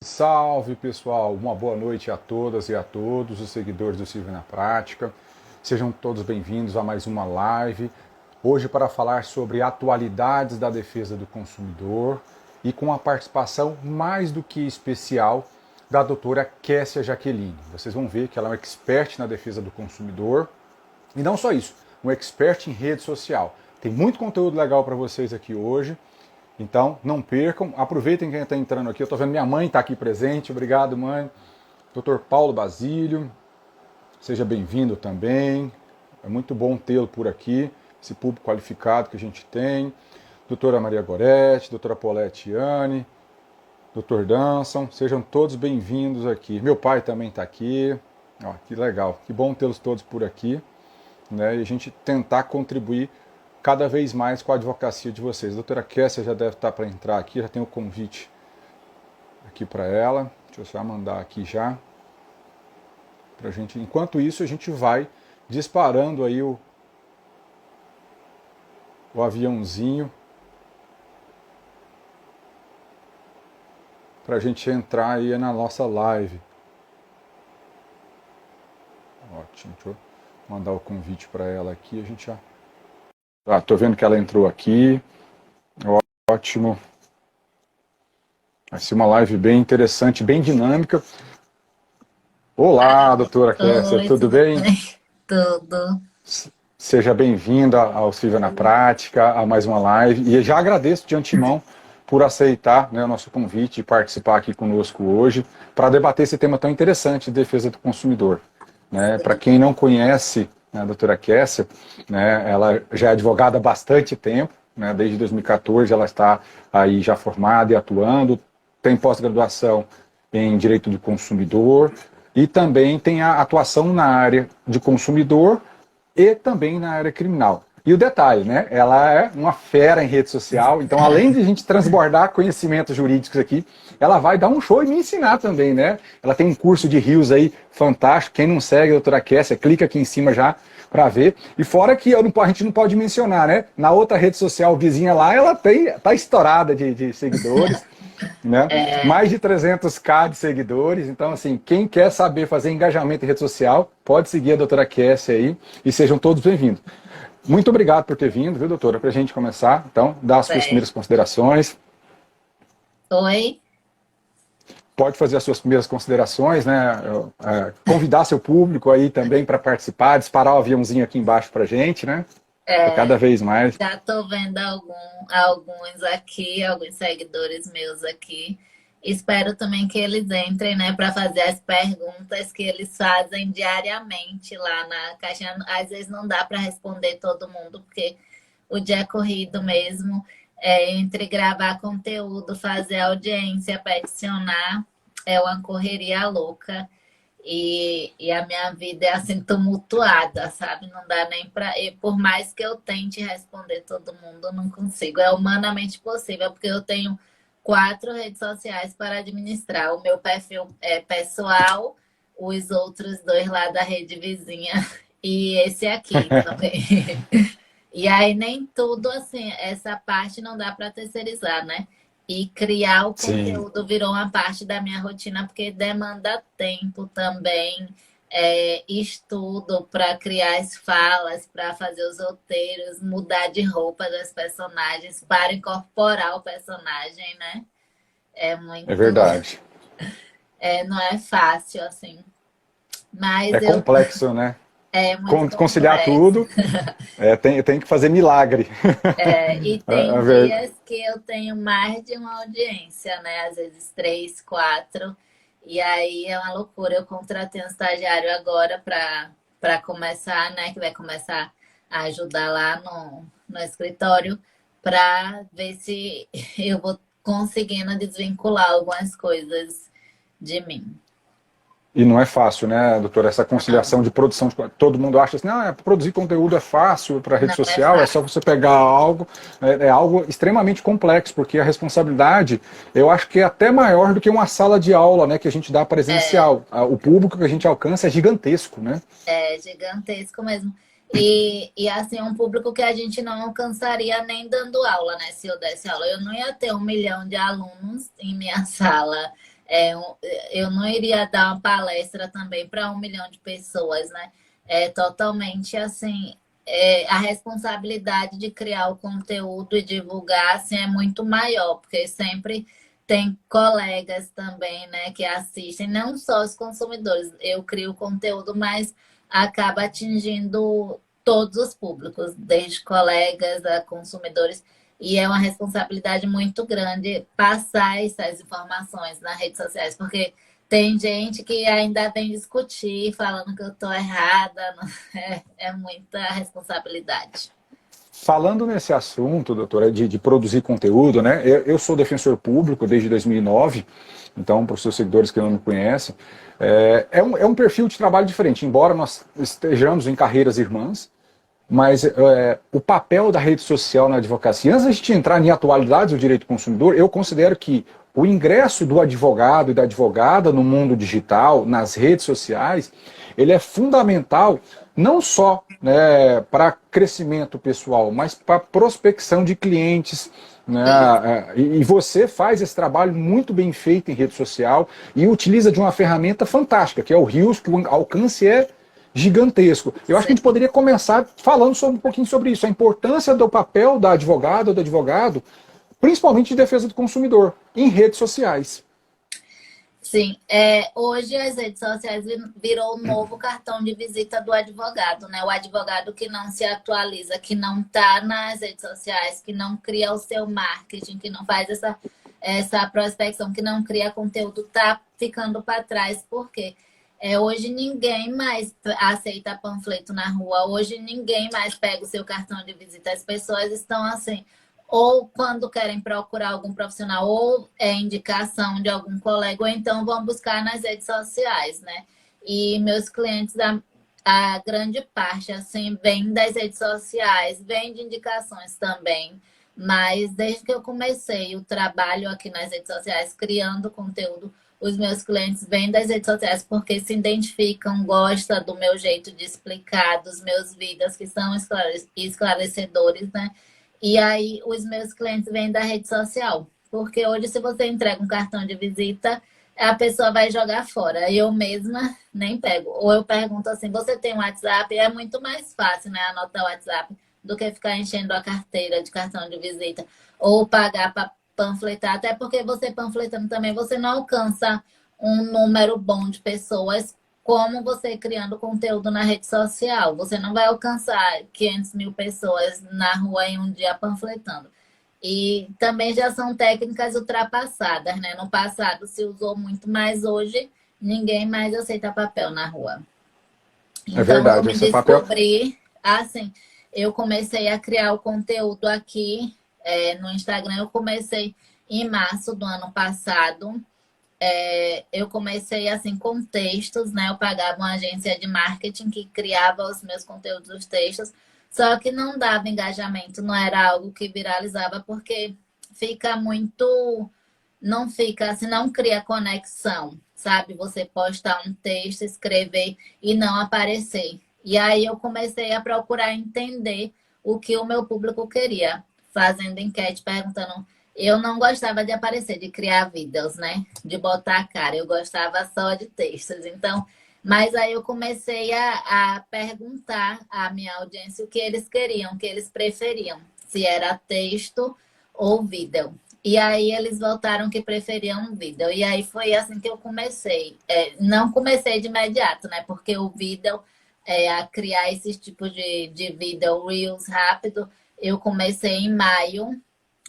Salve pessoal, uma boa noite a todas e a todos os seguidores do Silvio na Prática. Sejam todos bem-vindos a mais uma live. Hoje para falar sobre atualidades da defesa do consumidor e com a participação mais do que especial da doutora Kessia Jaqueline. Vocês vão ver que ela é uma expert na defesa do consumidor e não só isso, um expert em rede social. Tem muito conteúdo legal para vocês aqui hoje. Então, não percam, aproveitem quem está entrando aqui. Eu estou vendo minha mãe está aqui presente, obrigado, mãe. Dr. Paulo Basílio, seja bem-vindo também. É muito bom tê-lo por aqui, esse público qualificado que a gente tem. Doutora Maria Goretti, doutora Paulette Anne, doutor Danson, sejam todos bem-vindos aqui. Meu pai também está aqui. Ó, que legal, que bom tê-los todos por aqui, né? E a gente tentar contribuir cada vez mais com a advocacia de vocês. A doutora Kessia já deve estar para entrar aqui, já tem o convite aqui para ela. Deixa eu só mandar aqui já. Pra gente. Enquanto isso, a gente vai disparando aí o aviãozinho para a gente entrar aí na nossa live. Ótimo, deixa eu mandar o convite para ela aqui, a gente já... tô vendo que ela entrou aqui. Ótimo. Vai ser uma live bem interessante, bem dinâmica. Olá, doutora Kessia, Oi, tudo tudo bem? bem? Tudo. Seja bem-vinda ao Silvia na Prática, a mais uma live. E já agradeço de antemão por aceitar, né, o nosso convite e participar aqui conosco hoje para debater esse tema tão interessante de defesa do consumidor. Né? Para quem não conhece, né, a doutora Kessia, né, ela já é advogada há bastante tempo, né, desde 2014 ela está aí já formada e atuando, tem pós-graduação em Direito do Consumidor e também tem a atuação na área de consumidor e também na área criminal. E o detalhe, né? Ela é uma fera em rede social, então além de a gente transbordar conhecimentos jurídicos aqui, ela vai dar um show e me ensinar também, né? Ela tem um curso de rios aí fantástico. Quem não segue a doutora Kessia, clica aqui em cima já para ver. E fora que a gente não pode mencionar, né? Na outra rede social vizinha lá, ela tá estourada de seguidores. Né? É, Mais de 300k de seguidores. Então, assim, quem quer saber fazer engajamento em rede social, pode seguir a doutora Kessia aí e sejam todos bem-vindos. Muito obrigado por ter vindo, viu, doutora? Para a gente começar, então, dar as suas é. primeiras considerações. Oi? Pode fazer as suas primeiras considerações, né? Convidar seu público aí também para participar, disparar o aviãozinho aqui embaixo para a gente, né? Para cada É, vez mais. já estou vendo alguns aqui, alguns seguidores meus aqui. Espero também que eles entrem, né, para fazer as perguntas que eles fazem diariamente lá na caixinha. Às vezes não dá para responder todo mundo, porque o dia é corrido mesmo. Entre gravar conteúdo, fazer audiência, peticionar, é uma correria louca. E a minha vida é assim tumultuada, sabe? Não dá nem para. E por mais que eu tente responder todo mundo, eu não consigo. É humanamente possível, porque eu tenho 4 redes sociais para administrar. O meu perfil é pessoal, os outros 2 lá da rede vizinha e esse aqui também. E aí nem tudo assim, essa parte não dá para terceirizar, né? E criar o Sim, conteúdo virou uma parte da minha rotina, porque demanda tempo também, estudo para criar as falas, para fazer os roteiros, mudar de roupa das personagens, para incorporar o personagem, né? É é muito, verdade. não é fácil, assim. É Mas complexo, né? é muito Conciliar complexo. tudo, tem que fazer milagre. E A tem ver- dias que eu tenho mais de uma audiência, né? Às vezes 3, 4. E aí é uma loucura. Eu contratei um estagiário agora para começar, né? Que vai começar a ajudar lá no escritório para ver se eu vou conseguindo desvincular algumas coisas de mim. E não é fácil, né, doutor? Essa conciliação de produção. Todo mundo acha assim, não, produzir conteúdo é fácil para rede Não é social, é só fácil. você pegar algo. É algo extremamente complexo, porque a responsabilidade, eu acho que é até maior do que uma sala de aula, né, que a gente dá presencial. O público que a gente alcança é gigantesco, né? É gigantesco mesmo. E assim, é um público que a gente não alcançaria nem dando aula, né? Se eu desse aula, eu não ia ter 1 milhão de alunos em minha sala. Eu não iria dar uma palestra também para 1 milhão de pessoas, né? É totalmente assim, a responsabilidade de criar o conteúdo e divulgar assim, é muito maior, porque sempre tem colegas também, né, que assistem, não só os consumidores. Eu crio conteúdo, mas acaba atingindo todos os públicos, desde colegas a consumidores. E é uma responsabilidade muito grande passar essas informações nas redes sociais, porque tem gente que ainda vem discutir, falando que eu estou errada. É muita responsabilidade. Falando nesse assunto, doutora, de produzir conteúdo, né? Eu sou defensor público desde 2009, então, para os seus seguidores que não me conhecem, é um perfil de trabalho diferente, embora nós estejamos em carreiras irmãs, mas o papel da rede social na advocacia, antes de a gente entrar em atualidades do direito do consumidor, eu considero que o ingresso do advogado e da advogada no mundo digital, nas redes sociais, ele é fundamental não só, né, para crescimento pessoal, mas para prospecção de clientes, né? E você faz esse trabalho muito bem feito em rede social e utiliza de uma ferramenta fantástica, que é o Reels, que o alcance é gigantesco. Eu acho que a gente poderia começar falando um pouquinho sobre isso, a importância do papel da advogada ou do advogado, principalmente de defesa do consumidor, em redes sociais. Sim, hoje as redes sociais virou o novo cartão de visita do advogado, né? O advogado que não se atualiza, que não está nas redes sociais, que não cria o seu marketing, que não faz essa prospecção, que não cria conteúdo, está ficando para trás. Por quê? Hoje ninguém mais aceita panfleto na rua, hoje ninguém mais pega o seu cartão de visita. As pessoas estão assim, ou quando querem procurar algum profissional, ou é indicação de algum colega, ou então vão buscar nas redes sociais, né? E meus clientes, a grande parte, assim, vem das redes sociais, vem de indicações também. Mas desde que eu comecei o trabalho aqui nas redes sociais, criando conteúdo, os meus clientes vêm das redes sociais porque se identificam, gostam do meu jeito de explicar, dos meus vídeos que são esclarecedores, né? E aí os meus clientes vêm da rede social. Porque hoje, se você entrega um cartão de visita, a pessoa vai jogar fora. Eu mesma nem pego. Ou eu pergunto assim, você tem um WhatsApp? É muito mais fácil, né? Anotar o WhatsApp do que ficar enchendo a carteira de cartão de visita. Ou pagar para panfletar. Até porque você panfletando também, você não alcança um número bom de pessoas como você criando conteúdo na rede social. Você não vai alcançar 500 mil pessoas na rua em um dia panfletando. E também já são técnicas ultrapassadas, né? No passado se usou muito, mas hoje ninguém mais aceita papel na rua. Então, É verdade, eu me esse papel... descobri, assim, eu comecei a criar o conteúdo aqui no Instagram. Eu comecei em março do ano passado. Eu comecei assim com textos, né? Eu pagava uma agência de marketing que criava os meus conteúdos, os textos, só que não dava engajamento, não era algo que viralizava, porque fica muito, não fica assim, não cria conexão, sabe? Você postar um texto, escrever e não aparecer. E aí eu comecei a procurar entender o que o meu público queria, fazendo enquete, perguntando. Eu não gostava de aparecer, de criar vídeos, né? De botar a cara. Eu gostava só de textos. Então, mas aí eu comecei a perguntar à minha audiência o que eles queriam, o que eles preferiam. Se era texto ou vídeo. E aí eles voltaram que preferiam vídeo. E aí foi assim que eu comecei. Não comecei de imediato, né? Porque o vídeo, a criar esses tipos de vídeo, reels rápido, eu comecei em maio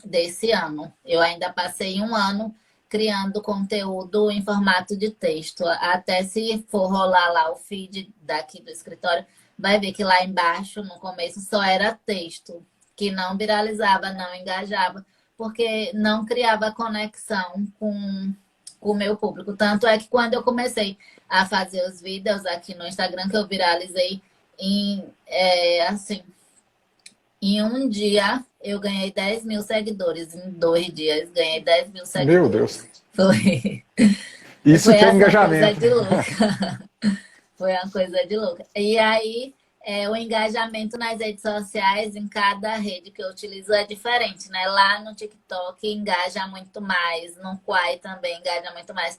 desse ano. Eu ainda passei um ano criando conteúdo em formato de texto. Até se for rolar lá o feed daqui do escritório, vai ver que lá embaixo, no começo, só era texto, que não viralizava, não engajava, porque não criava conexão com o meu público. Tanto é que quando eu comecei a fazer os vídeos aqui no Instagram, que eu viralizei assim, em um dia, eu ganhei 10 mil seguidores. Em 2 dias, ganhei 10 mil Meu Deus. seguidores. Foi. Isso Foi que é essa coisa engajamento. de louca. Foi uma coisa de louca. E aí, o engajamento nas redes sociais, em cada rede que eu utilizo é diferente, né? Lá no TikTok engaja muito mais, no Quai também engaja muito mais.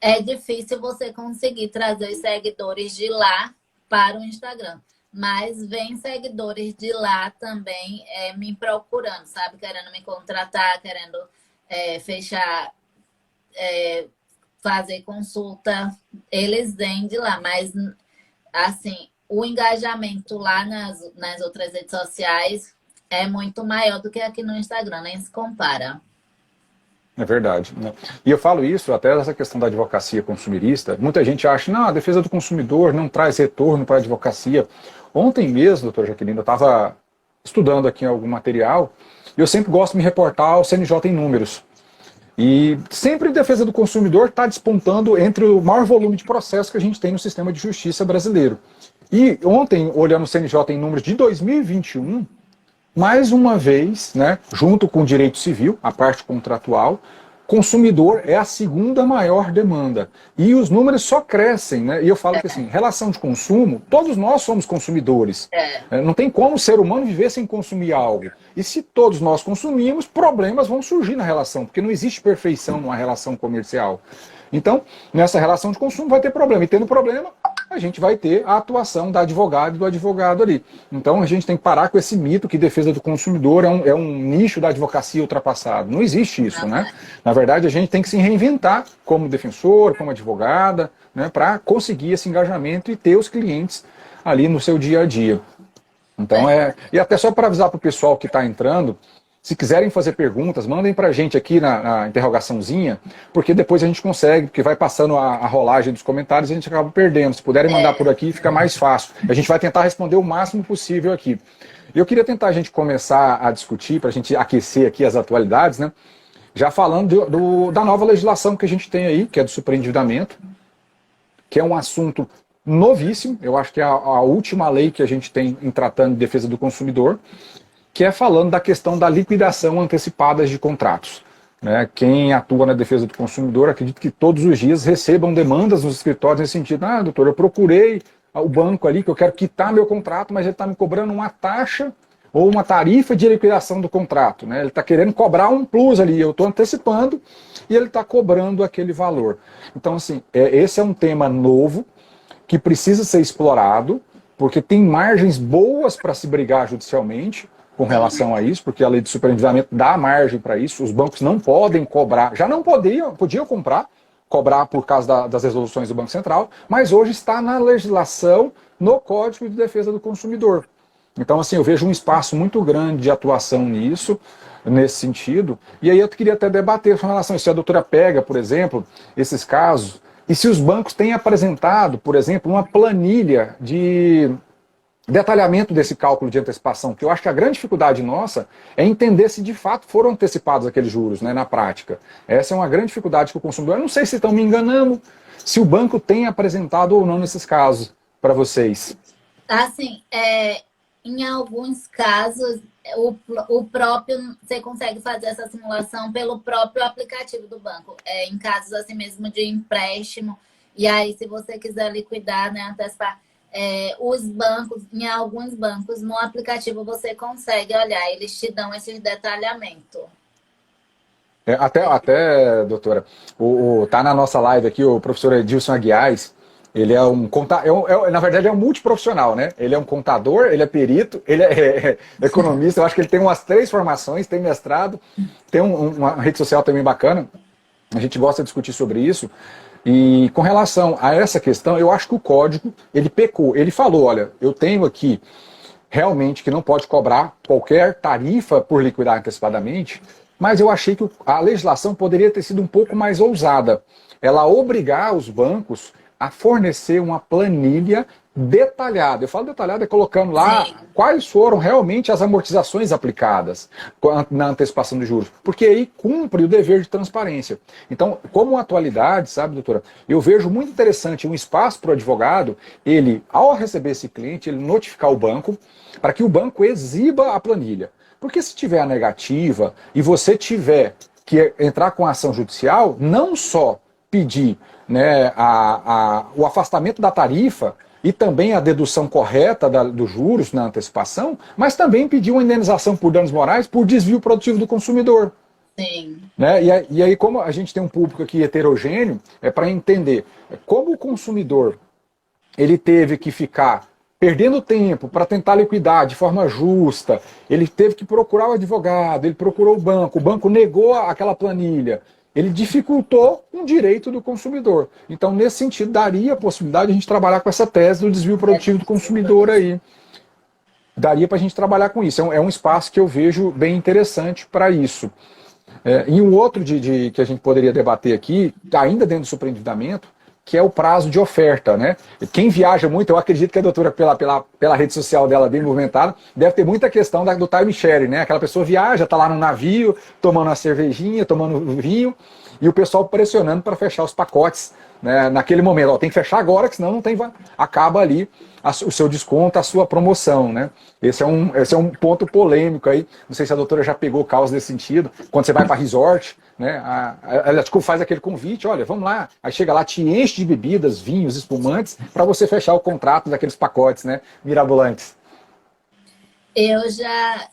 É difícil você conseguir trazer os seguidores de lá para o Instagram. Mas vem seguidores de lá também me procurando, sabe? Querendo me contratar, querendo fechar, fazer consulta. Eles vêm de lá, mas assim, o engajamento lá nas outras redes sociais é muito maior do que aqui no Instagram, nem se compara. É verdade, né? E eu falo isso até essa questão da advocacia consumirista. Muita gente acha, não, a defesa do consumidor não traz retorno para a advocacia. Ontem mesmo, doutora Jaqueline, eu estava estudando aqui algum material e eu sempre gosto de me reportar ao CNJ em números. E sempre a defesa do consumidor está despontando entre o maior volume de processos que a gente tem no sistema de justiça brasileiro. E ontem, olhando o CNJ em números de 2021, mais uma vez, né, junto com o direito civil, a parte contratual, consumidor é a segunda maior demanda. E os números só crescem, né? E eu falo que assim, relação de consumo, todos nós somos consumidores. Não tem como o ser humano viver sem consumir algo. E se todos nós consumimos, problemas vão surgir na relação, porque não existe perfeição numa relação comercial. Então, nessa relação de consumo vai ter problema. E tendo problema, a gente vai ter a atuação da advogada e do advogado ali. Então, a gente tem que parar com esse mito que defesa do consumidor é um nicho da advocacia ultrapassado. Não existe isso, né? Na verdade, a gente tem que se reinventar como defensor, como advogada, né, para conseguir esse engajamento e ter os clientes ali no seu dia a dia. Então, e até só para avisar para o pessoal que está entrando, se quiserem fazer perguntas, mandem para a gente aqui na interrogaçãozinha, porque depois a gente consegue, porque vai passando a rolagem dos comentários e a gente acaba perdendo. Se puderem mandar por aqui, fica mais fácil. A gente vai tentar responder o máximo possível aqui. Eu queria tentar a gente começar a discutir, para a gente aquecer aqui as atualidades, né? Já falando da nova legislação que a gente tem aí, que é do superendividamento, que é um assunto novíssimo, eu acho que é a última lei que a gente tem em tratando de defesa do consumidor, que é falando da questão da liquidação antecipada de contratos. Né? Quem atua na defesa do consumidor, acredito que todos os dias recebam demandas nos escritórios nesse sentido. Ah, doutor, eu procurei o banco ali que eu quero quitar meu contrato, mas ele está me cobrando uma taxa ou uma tarifa de liquidação do contrato. Né? Ele está querendo cobrar um plus ali, eu estou antecipando e ele está cobrando aquele valor. Então, assim, esse é um tema novo que precisa ser explorado, porque tem margens boas para se brigar judicialmente com relação a isso, porque a lei de superendividamento dá margem para isso, os bancos não podem cobrar, já não podiam cobrar por causa das resoluções do Banco Central, mas hoje está na legislação, no Código de Defesa do Consumidor. Então, assim, eu vejo um espaço muito grande de atuação nisso, nesse sentido, e aí eu queria até debater com relação a isso. Se a doutora pega, por exemplo, esses casos, e se os bancos têm apresentado, por exemplo, uma planilha de detalhamento desse cálculo de antecipação, que eu acho que a grande dificuldade nossa é entender se de fato foram antecipados aqueles juros, né, na prática. Essa é uma grande dificuldade que o consumidor, eu não sei se estão me enganando, se o banco tem apresentado ou não nesses casos para vocês. Assim, em alguns casos, o próprio, você consegue fazer essa simulação pelo próprio aplicativo do banco, em casos assim mesmo de empréstimo, e aí se você quiser liquidar, né, antecipar, os bancos, em alguns bancos, no aplicativo você consegue olhar, eles te dão esse detalhamento. Até, doutora, tá na nossa live aqui o professor Edilson Aguiais, ele é um contador, na verdade é um multiprofissional, né? Ele é um contador, ele é perito, ele é economista, eu acho que ele tem umas 3 formações, tem mestrado, tem uma rede social também bacana, a gente gosta de discutir sobre isso. E com relação a essa questão, eu acho que o código, ele pecou. Ele falou, olha, eu tenho aqui realmente que não pode cobrar qualquer tarifa por liquidar antecipadamente, mas eu achei que a legislação poderia ter sido um pouco mais ousada. Ela obrigar os bancos a fornecer uma planilha detalhada. Eu falo detalhada colocando lá quais foram realmente as amortizações aplicadas na antecipação de juros, porque aí cumpre o dever de transparência. Então, como atualidade, sabe, doutora, eu vejo muito interessante um espaço para o advogado, ele, ao receber esse cliente, ele notificar o banco, para que o banco exiba a planilha. Porque se tiver a negativa e você tiver que entrar com a ação judicial, não só pedir, né, o afastamento da tarifa, e também a dedução correta dos juros na antecipação, mas também pedir uma indenização por danos morais por desvio produtivo do consumidor. Sim. Né? E aí, como a gente tem um público aqui heterogêneo, é para entender como o consumidor ele teve que ficar perdendo tempo para tentar liquidar de forma justa, ele teve que procurar o advogado, ele procurou o banco negou aquela planilha, ele dificultou um direito do consumidor. Então, nesse sentido, daria a possibilidade de a gente trabalhar com essa tese do desvio produtivo do consumidor aí. Daria para a gente trabalhar com isso. É um espaço que eu vejo bem interessante para isso. E um outro que a gente poderia debater aqui, ainda dentro do superendividamento, que é o prazo de oferta, né? Quem viaja muito, eu acredito que a doutora, pela rede social dela bem movimentada, deve ter muita questão do time sharing, né? Aquela pessoa viaja, tá lá no navio, tomando uma cervejinha, tomando vinho, e o pessoal pressionando para fechar os pacotes, né? Naquele momento, ó, tem que fechar agora, que senão não tem, acaba ali o seu desconto, a sua promoção, né? Esse é um ponto polêmico aí. Não sei se a doutora já pegou causa nesse sentido. Quando você vai para resort, né? Ela faz aquele convite, olha, vamos lá. Aí chega lá, te enche de bebidas, vinhos, espumantes, para você fechar o contrato daqueles pacotes, né? Mirabolantes. Eu já,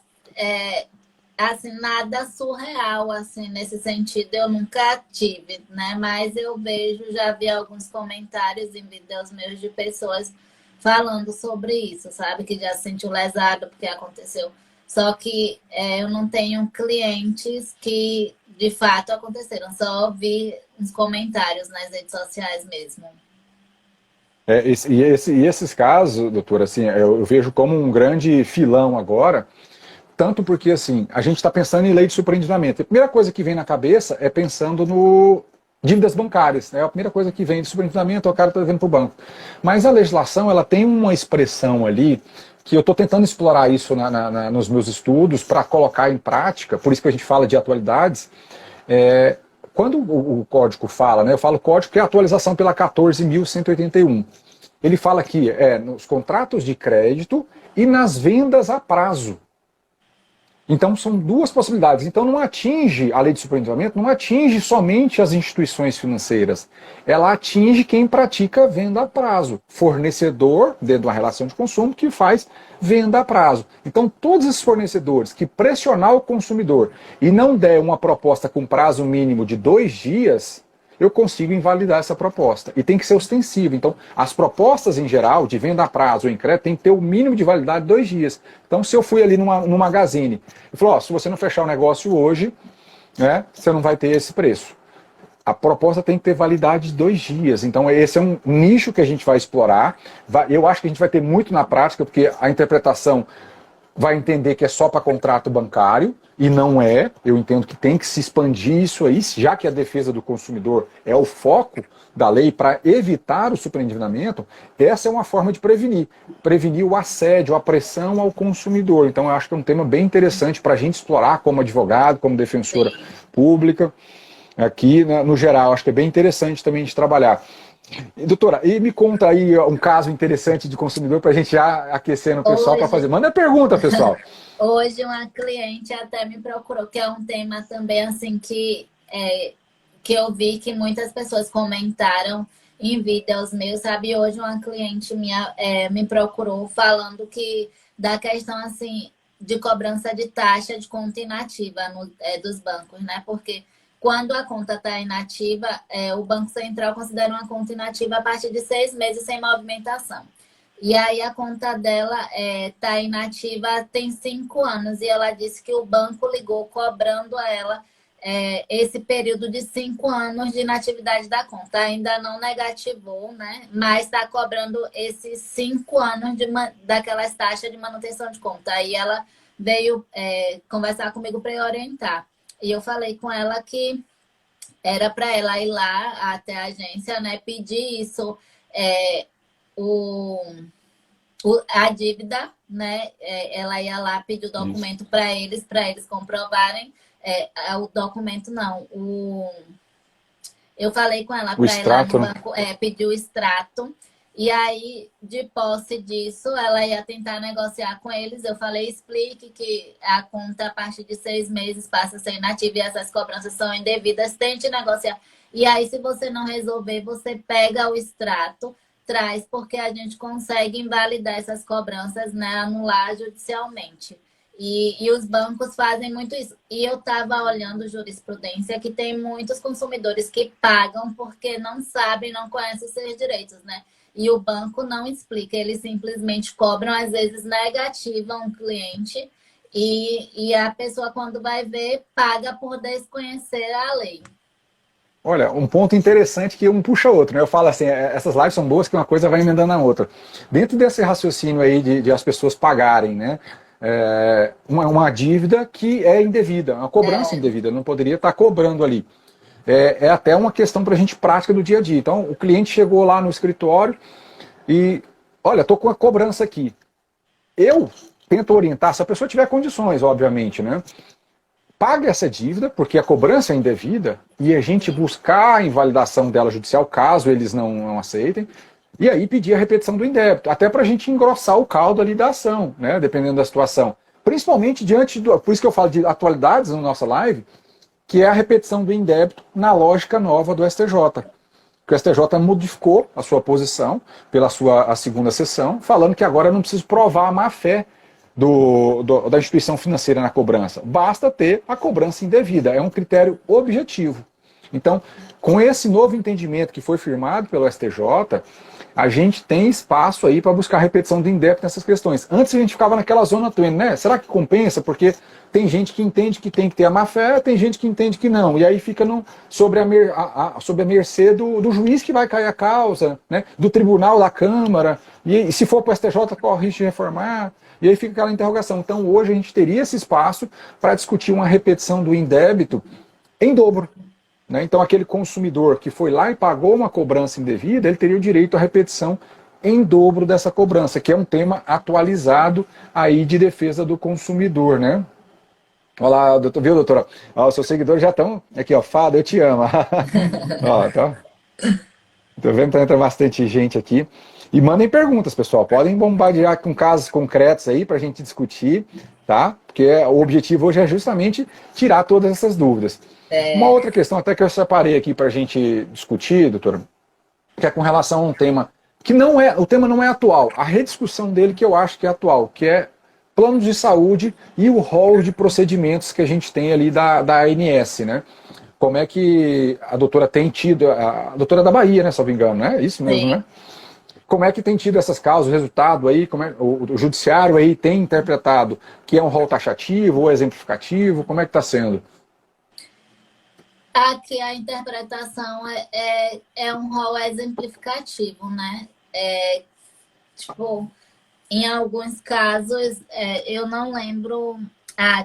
assim, nada surreal, assim, nesse sentido, eu nunca tive, né? Mas eu vejo, já vi alguns comentários em vídeos meus de pessoas falando sobre isso, sabe? Que já se sentiu lesado porque aconteceu. Só que eu não tenho clientes que de fato aconteceram, só vi uns comentários nas redes sociais mesmo. E esses casos, doutora, assim, eu vejo como um grande filão agora, tanto porque assim, a gente está pensando em lei de superendividamento. A primeira coisa que vem na cabeça é pensando no dívidas bancárias, né? A primeira coisa que vem de superendividamento é o cara está devendo para o banco. Mas a legislação ela tem uma expressão ali que eu estou tentando explorar isso nos meus estudos para colocar em prática, por isso que a gente fala de atualidades. Quando o código fala, né? Eu falo código que é a atualização pela 14.181. Ele fala aqui nos contratos de crédito e nas vendas a prazo. Então são duas possibilidades. Então não atinge, a lei de superendividamento não atinge somente as instituições financeiras. Ela atinge quem pratica venda a prazo. Fornecedor, dentro de uma relação de consumo, que faz venda a prazo. Então todos esses fornecedores que pressionar o consumidor e não der uma proposta com prazo mínimo de 2 dias, eu consigo invalidar essa proposta. E tem que ser ostensivo. Então, as propostas em geral, de venda a prazo ou em crédito, tem que ter o mínimo de validade de 2 dias. Então, se eu fui ali no Magazine e falou, se você não fechar o negócio hoje, né, você não vai ter esse preço. A proposta tem que ter validade de 2 dias. Então, esse é um nicho que a gente vai explorar. Eu acho que a gente vai ter muito na prática, porque a interpretação vai entender que é só para contrato bancário, e não é. Eu entendo que tem que se expandir isso aí, já que a defesa do consumidor é o foco da lei para evitar o superendividamento, essa é uma forma de prevenir o assédio, a pressão ao consumidor. Então eu acho que é um tema bem interessante para a gente explorar como advogado, como defensora pública, aqui no geral. Acho que é bem interessante também de trabalhar. Doutora, e me conta aí um caso interessante de consumidor para a gente já aquecer no pessoal para fazer. Manda pergunta, pessoal. Hoje uma cliente até me procurou, que é um tema também assim que eu vi que muitas pessoas comentaram em vídeos meus, sabe? Hoje uma cliente minha me procurou falando que da questão assim de cobrança de taxa de conta inativa dos bancos, né? Porque quando a conta está inativa, o Banco Central considera uma conta inativa a partir de 6 meses sem movimentação. E aí a conta dela está inativa tem 5 anos. E ela disse que o banco ligou cobrando a ela esse período de 5 anos de inatividade da conta. Ainda não negativou, né? Mas está cobrando esses 5 anos daquelas taxas de manutenção de conta. Aí ela veio conversar comigo para eu orientar. E eu falei com ela que era para ela ir lá até a agência, né? Pedir isso, a dívida, né? Ela ia lá pedir o documento para eles comprovarem. O documento não. Eu falei com ela para ir lá no banco pedir o extrato. E aí, de posse disso, ela ia tentar negociar com eles. Eu falei, explique que a conta, a partir de 6 meses, passa a ser inativa e essas cobranças são indevidas. Tente negociar. E aí, se você não resolver, você pega o extrato, traz, porque a gente consegue invalidar essas cobranças, né, anular judicialmente. E os bancos fazem muito isso. E eu estava olhando jurisprudência que tem muitos consumidores que pagam porque não sabem, não conhecem os seus direitos, né? E o banco não explica, eles simplesmente cobram, às vezes negativam o cliente e a pessoa, quando vai ver, paga por desconhecer a lei. Olha, um ponto interessante que um puxa outro, né? Eu falo assim, essas lives são boas que uma coisa vai emendando na outra. Dentro desse raciocínio aí de as pessoas pagarem, né? Uma dívida que é indevida, uma cobrança indevida, não poderia estar cobrando ali. É até uma questão para a gente prática do dia a dia. Então, o cliente chegou lá no escritório e, olha, estou com uma cobrança aqui. Eu tento orientar, se a pessoa tiver condições, obviamente, né? Pague essa dívida, porque a cobrança é indevida, e a gente buscar a invalidação dela judicial, caso eles não aceitem, e aí pedir a repetição do indébito, até para a gente engrossar o caldo ali da ação, né, dependendo da situação. Principalmente diante do... Por isso que eu falo de atualidades na nossa live, que é a repetição do indébito na lógica nova do STJ. Porque o STJ modificou a sua posição pela a segunda sessão, falando que agora não precisa provar a má-fé da instituição financeira na cobrança. Basta ter a cobrança indevida. É um critério objetivo. Então, com esse novo entendimento que foi firmado pelo STJ, a gente tem espaço aí para buscar a repetição do indébito nessas questões. Antes a gente ficava naquela zona twin, né? Será que compensa? Porque tem gente que entende que tem que ter a má-fé, tem gente que entende que não. E aí fica sobre a mercê do juiz que vai cair a causa, né? Do tribunal, da Câmara. E se for para o STJ, corre o risco de reformar. E aí fica aquela interrogação. Então hoje a gente teria esse espaço para discutir uma repetição do indébito em dobro. Né? Então aquele consumidor que foi lá e pagou uma cobrança indevida, ele teria o direito à repetição em dobro dessa cobrança, que é um tema atualizado aí de defesa do consumidor, né? Olá, doutor, viu, doutora? Ó, os seus seguidores já estão aqui, ó, Fada, eu te amo. Ó, tá. Tô vendo que entra bastante gente aqui. E mandem perguntas, pessoal. Podem bombardear com casos concretos aí para a gente discutir, tá? Porque o objetivo hoje é justamente tirar todas essas dúvidas. Uma outra questão, até que eu separei aqui para a gente discutir, doutora, que é com relação a um tema que não é, o tema não é atual, a rediscussão dele que eu acho que é atual, que é planos de saúde e o rol de procedimentos que a gente tem ali da ANS, né? Como é que a doutora tem tido, a doutora da Bahia, né, se não me engano, né? Isso mesmo, Sim. né? Como é que tem tido essas causas, o resultado aí, o judiciário aí tem interpretado que é um rol taxativo ou exemplificativo, como é que está sendo? Aqui a interpretação é um rol exemplificativo, né? Tipo, em alguns casos, eu não lembro.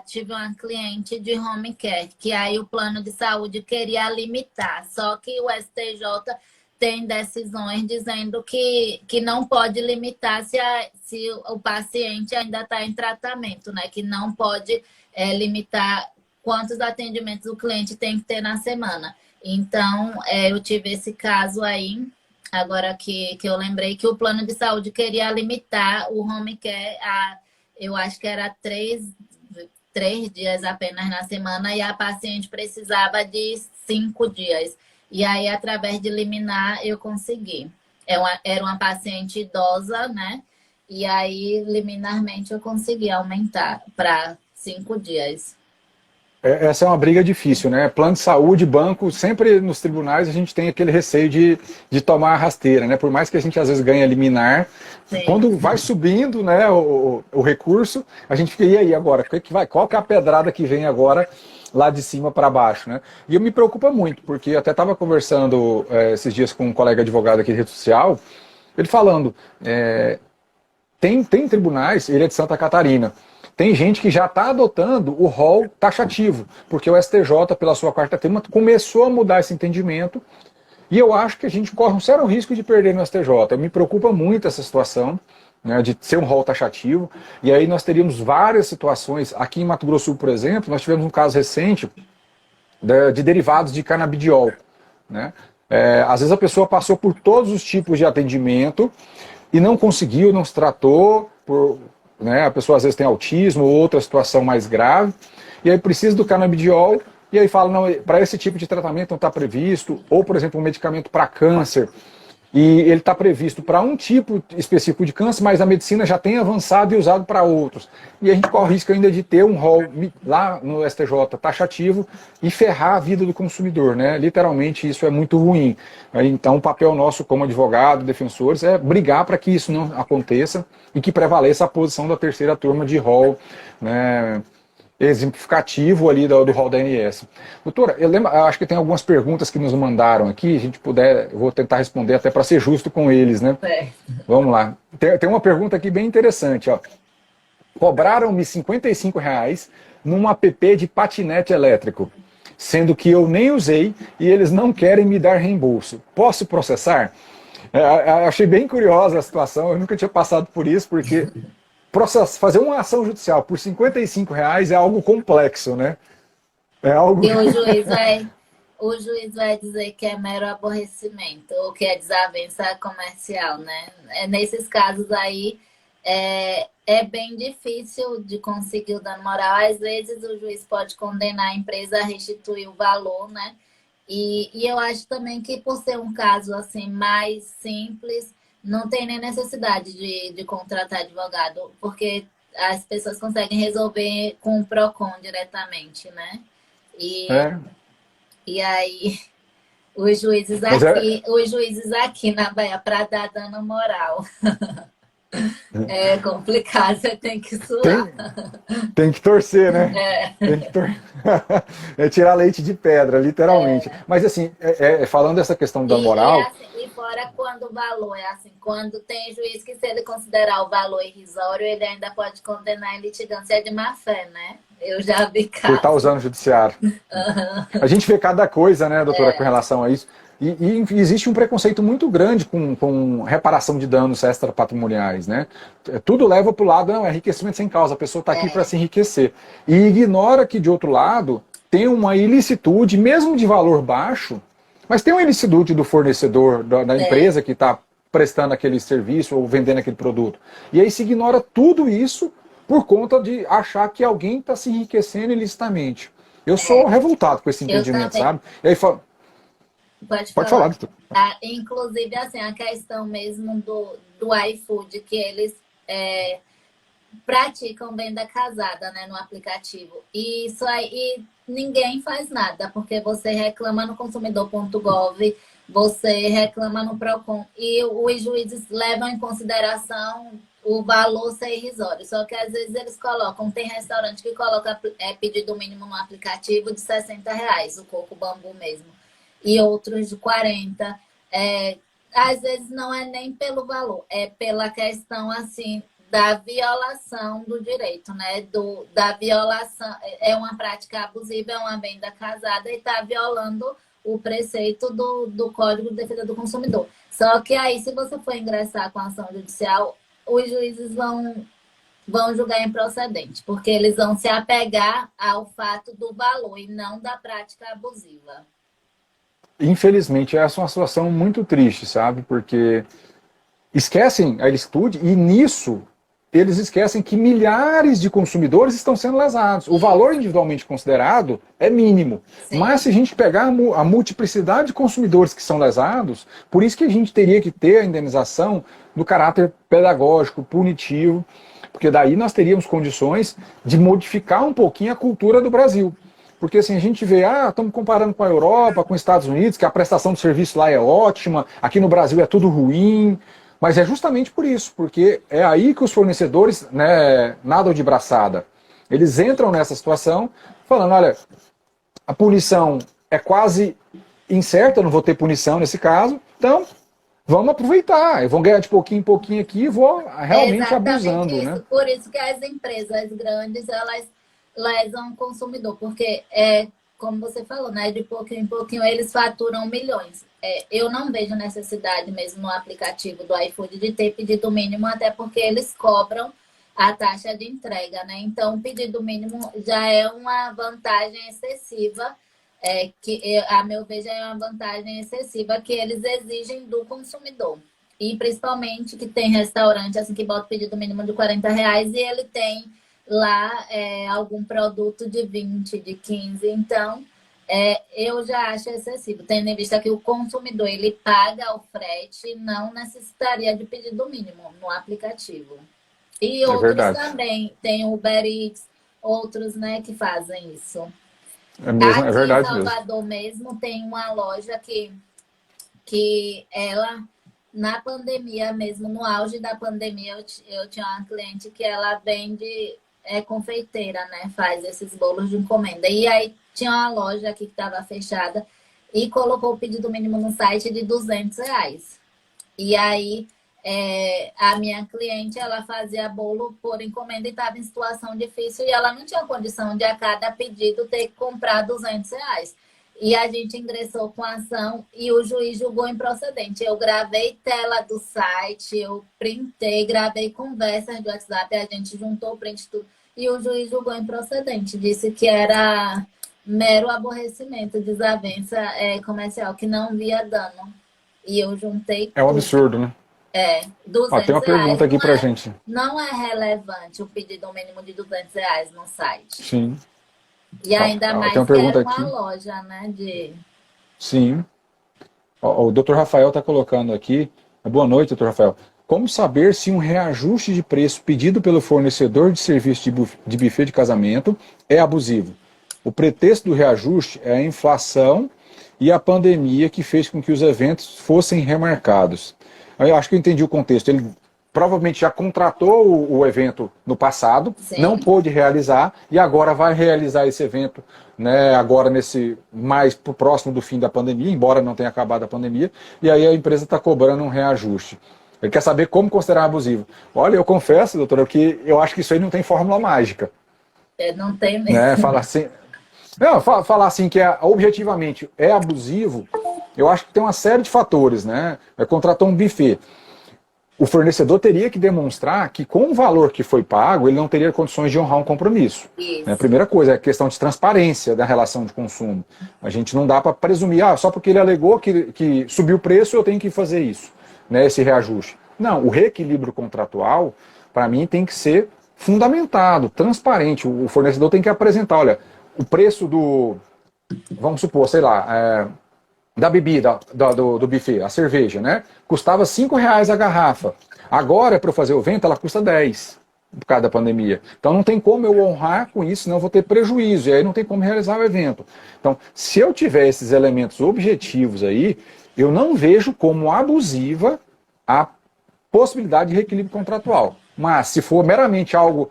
Tive uma cliente de home care, que aí o plano de saúde queria limitar, só que o STJ tem decisões dizendo que não pode limitar se o paciente ainda está em tratamento, né? Que não pode limitar quantos atendimentos o cliente tem que ter na semana. Então, eu tive esse caso aí, agora que eu lembrei que o plano de saúde queria limitar o home care eu acho que era 3 dias apenas na semana e a paciente precisava de 5 dias. E aí, através de liminar, eu consegui. Era uma paciente idosa, né? E aí, liminarmente, eu consegui aumentar para 5 dias. Essa é uma briga difícil, né? Plano de saúde, banco, sempre nos tribunais a gente tem aquele receio de tomar a rasteira, né? Por mais que a gente às vezes ganhe liminar, sim, quando vai subindo, né, o recurso, a gente fica, e aí agora? Qual que é a pedrada que vem agora lá de cima para baixo, né? E eu me preocupa muito, porque eu até estava conversando esses dias com um colega advogado aqui de rede social, ele falando, tem tribunais, ele é de Santa Catarina, tem gente que já está adotando o rol taxativo, porque o STJ, pela sua quarta turma, começou a mudar esse entendimento, e eu acho que a gente corre um sério risco de perder no STJ. Me preocupa muito essa situação, né, de ser um rol taxativo, e aí nós teríamos várias situações. Aqui em Mato Grosso do Sul, por exemplo, nós tivemos um caso recente de derivados de canabidiol, né? Às vezes a pessoa passou por todos os tipos de atendimento e não conseguiu, não se tratou, né? A pessoa às vezes tem autismo ou outra situação mais grave, e aí precisa do canabidiol, e aí fala, não, para esse tipo de tratamento não está previsto, ou por exemplo um medicamento para câncer, e ele está previsto para um tipo específico de câncer, mas a medicina já tem avançado e usado para outros. E a gente corre o risco ainda de ter um rol lá no STJ taxativo e ferrar a vida do consumidor, né? Literalmente isso é muito ruim. Então o papel nosso como advogado, defensores, é brigar para que isso não aconteça e que prevaleça a posição da terceira turma de rol, né, exemplificativo ali do rol da ANS. Doutora, eu acho que tem algumas perguntas que nos mandaram aqui, a gente puder, eu vou tentar responder até para ser justo com eles, né? É. Vamos lá. Tem uma pergunta aqui bem interessante, ó. Cobraram-me R$ 55 num app de patinete elétrico, sendo que eu nem usei e eles não querem me dar reembolso. Posso processar? Achei bem curiosa a situação, eu nunca tinha passado por isso, porque fazer uma ação judicial por R$ 55 é algo complexo, né? É algo. E o juiz vai dizer que é mero aborrecimento, ou que é desavença comercial, né? Nesses casos aí, é bem difícil de conseguir o dano moral. Às vezes o juiz pode condenar a empresa a restituir o valor, né? E eu acho também que por ser um caso assim mais simples, não tem nem necessidade de contratar advogado, porque as pessoas conseguem resolver com o PROCON diretamente, né? E, É, e aí mas os juízes aqui na Bahia para dar dano moral é complicado, você tem que suar. tem, tem que torcer, né? Tem que é tirar leite de pedra, literalmente. Mas assim, falando dessa questão da moral, E fora quando o valor é assim, quando tem juiz que se ele considerar o valor irrisório, ele ainda pode condenar em litigância de má fé, né? Eu já vi por estar casos. usando o judiciário. A gente vê cada coisa, né, doutora, com relação a isso. E existe um preconceito muito grande com reparação de danos extrapatrimoniais, né? Tudo leva para o lado, não, é enriquecimento sem causa, a pessoa está aqui para se enriquecer. E ignora que, de outro lado, tem uma ilicitude, mesmo de valor baixo, mas tem uma ilicitude do fornecedor, da empresa que está prestando aquele serviço ou vendendo aquele produto. E aí se ignora tudo isso por conta de achar que alguém está se enriquecendo ilicitamente. Eu sou revoltado com esse Eu entendimento, também. sabe? E aí Pode pode falar, falar. doutor. Inclusive, assim, a questão mesmo do iFood, que eles praticam venda casada, né, no aplicativo. E isso aí ninguém faz nada, porque você reclama no consumidor.gov, você reclama no Procon, e os juízes levam em consideração o valor ser irrisório. Só que às vezes eles colocam, tem restaurante que coloca pedido mínimo no aplicativo de R$ 60, o coco bambu mesmo, e outros de 40. Às vezes não é nem pelo valor, é pela questão assim da violação do direito, né? Da violação, é uma prática abusiva, é uma venda casada e está violando o preceito do Código de Defesa do Consumidor. Só que aí, se você for ingressar com a ação judicial, os juízes vão julgar improcedente, porque eles vão se apegar ao fato do valor e não da prática abusiva. Infelizmente, essa é uma situação muito triste, sabe? Porque esquecem a ilicitude e nisso eles esquecem que milhares de consumidores estão sendo lesados. O valor individualmente considerado é mínimo. Sim. Mas se a gente pegar a multiplicidade de consumidores que são lesados, por isso que a gente teria que ter a indenização do caráter pedagógico, punitivo, porque daí nós teríamos condições de modificar um pouquinho a cultura do Brasil. Porque assim, a gente vê, estamos comparando com a Europa, com os Estados Unidos, que a prestação de serviço lá é ótima, aqui no Brasil é tudo ruim. Mas é justamente por isso, porque é aí que os fornecedores, né, nadam de braçada. Eles entram nessa situação falando, olha, a punição é quase incerta, eu não vou ter punição nesse caso, então vamos aproveitar, eu vou ganhar de pouquinho em pouquinho aqui e vou realmente abusando. Isso. Né? Por isso que as empresas grandes, elas lesam o consumidor, porque como você falou, né, de pouquinho em pouquinho eles faturam milhões. Eu não vejo necessidade mesmo no aplicativo do iFood de ter pedido mínimo, até porque eles cobram a taxa de entrega, né? Então, o pedido mínimo já é uma vantagem excessiva, a meu ver, já é uma vantagem excessiva que eles exigem do consumidor. E principalmente que tem restaurante assim que bota o pedido mínimo de R$ 40 e ele tem lá algum produto de 20, de 15. Então, Eu já acho excessivo, tendo em vista que o consumidor ele paga o frete, não necessitaria de pedido mínimo no aplicativo. E É outros verdade. também, tem o Uber Eats, outros, né, que fazem isso. É mesmo, é Aqui em verdade mesmo. Salvador mesmo tem uma loja que ela, na pandemia mesmo, no auge da pandemia, eu tinha uma cliente que ela vende, confeiteira, né? Faz esses bolos de encomenda. E aí tinha uma loja aqui que estava fechada e colocou o pedido mínimo no site de R$ 200. E aí a minha cliente, ela fazia bolo por encomenda e estava em situação difícil e ela não tinha condição de a cada pedido ter que comprar R$ 200. E a gente ingressou com a ação e o juiz julgou improcedente. Eu gravei tela do site, eu printei, gravei conversas do WhatsApp, a gente juntou o print tudo. E o juiz julgou improcedente. Disse que era mero aborrecimento, desavença comercial, que não via dano. E eu juntei É um tudo. absurdo, né? Ó, tem uma R$ 200. pergunta aqui pra gente. Não é relevante o pedido mínimo de R$ 200 no site. Sim. E ainda Ó, tem mais uma que era pergunta uma aqui. loja, né? Sim. Ó, o Dr. Rafael está colocando aqui. Boa noite, Dr. Rafael. Como saber se um reajuste de preço pedido pelo fornecedor de serviço de buffet de casamento é abusivo? O pretexto do reajuste é a inflação e a pandemia que fez com que os eventos fossem remarcados. Eu acho que eu entendi o contexto. Ele provavelmente já contratou o evento no passado, não Sim. pôde realizar e agora vai realizar esse evento, né, agora nesse mais próximo do fim da pandemia, embora não tenha acabado a pandemia, e aí a empresa está cobrando um reajuste. Ele quer saber como considerar abusivo. Olha, eu confesso, doutora, que eu acho que isso aí não tem fórmula mágica. Não tem Né? mesmo. Falar assim, não, falar assim que objetivamente é abusivo, eu acho que tem uma série de fatores, né? Contratou um buffet. O fornecedor teria que demonstrar que com o valor que foi pago, ele não teria condições de honrar um compromisso. Né? A Isso. primeira coisa é a questão de transparência da relação de consumo. A gente não dá para presumir, só porque ele alegou que subiu o preço, eu tenho que fazer isso, né? Esse reajuste. Não, o reequilíbrio contratual, para mim, tem que ser fundamentado, transparente. O fornecedor tem que apresentar, olha, o preço vamos supor, sei lá, da bebida, do buffet, a cerveja, né? Custava R$ 5 a garrafa. Agora, para eu fazer o evento, ela custa 10 por causa da pandemia. Então não tem como eu honrar com isso, senão eu vou ter prejuízo. E aí não tem como realizar o evento. Então, se eu tiver esses elementos objetivos aí, eu não vejo como abusiva a possibilidade de reequilíbrio contratual. Mas se for meramente algo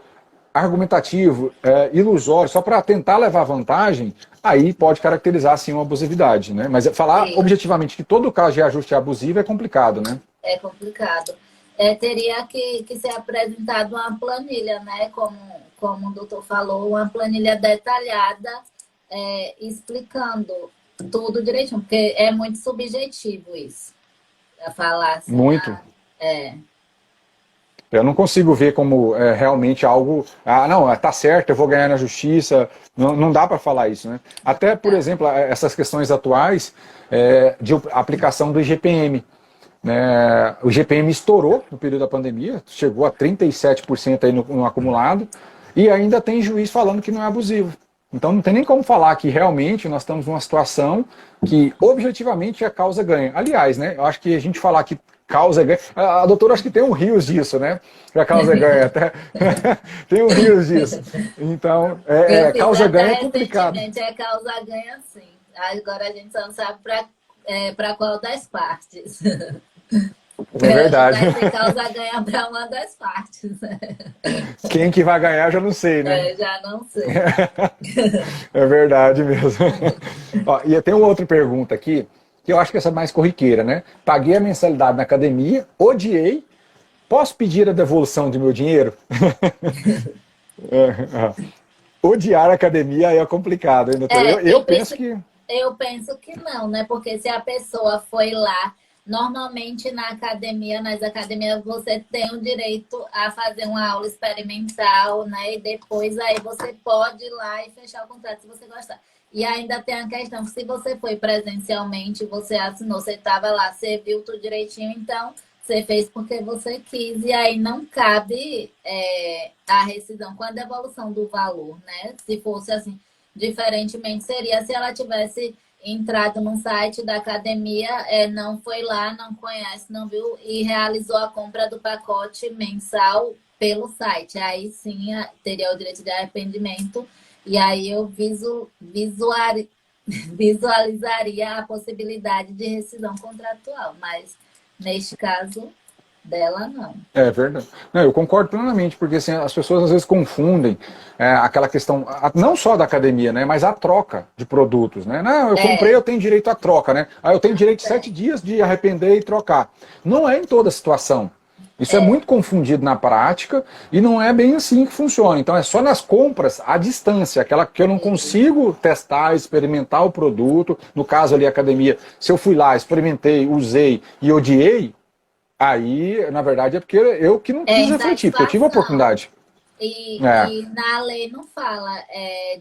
argumentativo, ilusório, só para tentar levar vantagem, aí pode caracterizar sim uma abusividade, né? Mas falar Sim, objetivamente que todo caso de ajuste é abusivo é complicado, né? é complicado. Teria que ser apresentada uma planilha, né? Como o doutor falou, uma planilha detalhada, explicando tudo direitinho, porque é muito subjetivo isso. A falar assim, Muito. é, Eu não consigo ver como realmente algo. Não, tá certo, eu vou ganhar na justiça. Não, não dá para falar isso, né? Até, por tá. exemplo, essas questões atuais de aplicação do IGPM. Né? O IGPM estourou no período da pandemia, chegou a 37% aí no acumulado, e ainda tem juiz falando que não é abusivo. Então não tem nem como falar que realmente nós estamos numa situação que objetivamente a causa ganha. Aliás, né, eu acho que a gente falar que causa ganha. A doutora acho que tem um rios disso, né? Que a causa ganha. Até tem um rios disso. Então, Eu fiz causa até ganha é complicado. recentemente, causa ganha sim. Agora a gente só não sabe para qual das partes. É verdade. Vai ser causa ganha para uma das partes, né? Quem que vai ganhar, eu já não sei, né? Já não sei. É verdade mesmo. Ó, e tem uma outra pergunta aqui, que eu acho que essa é mais corriqueira, né? Paguei a mensalidade na academia, odiei, posso pedir a devolução de meu dinheiro? Odiar a academia aí é complicado, hein, doutor? Eu penso que. Eu penso que não, né? Porque se a pessoa foi lá, normalmente na academia, nas academias, você tem o direito a fazer uma aula experimental, né? E depois aí você pode ir lá e fechar o contrato se você gostar. E ainda tem a questão, se você foi presencialmente, você assinou, você estava lá, você viu tudo direitinho, então você fez porque você quis, e aí não cabe a rescisão com a devolução do valor, né? Se fosse assim, Diferentemente seria se ela tivesse entrado no site da academia, não foi lá, não conhece, não viu e realizou a compra do pacote mensal pelo site. Aí sim teria o direito de arrependimento e aí eu visualizaria a possibilidade de rescisão contratual, mas neste caso dela não. É verdade. Não, eu concordo plenamente, porque assim, as pessoas às vezes confundem aquela questão, não só da academia, né, mas a troca de produtos, né? Não, eu comprei, eu tenho direito à troca, né? Aí eu tenho direito de 7 dias de arrepender e trocar. Não é em toda situação. Isso é muito confundido na prática e não é bem assim que funciona. Então é só nas compras à distância, aquela que eu não consigo testar, experimentar o produto. No caso ali, a academia, se eu fui lá, experimentei, usei e odiei, aí, na verdade, é porque eu que não quis refletir, porque eu tive a oportunidade. E na lei não fala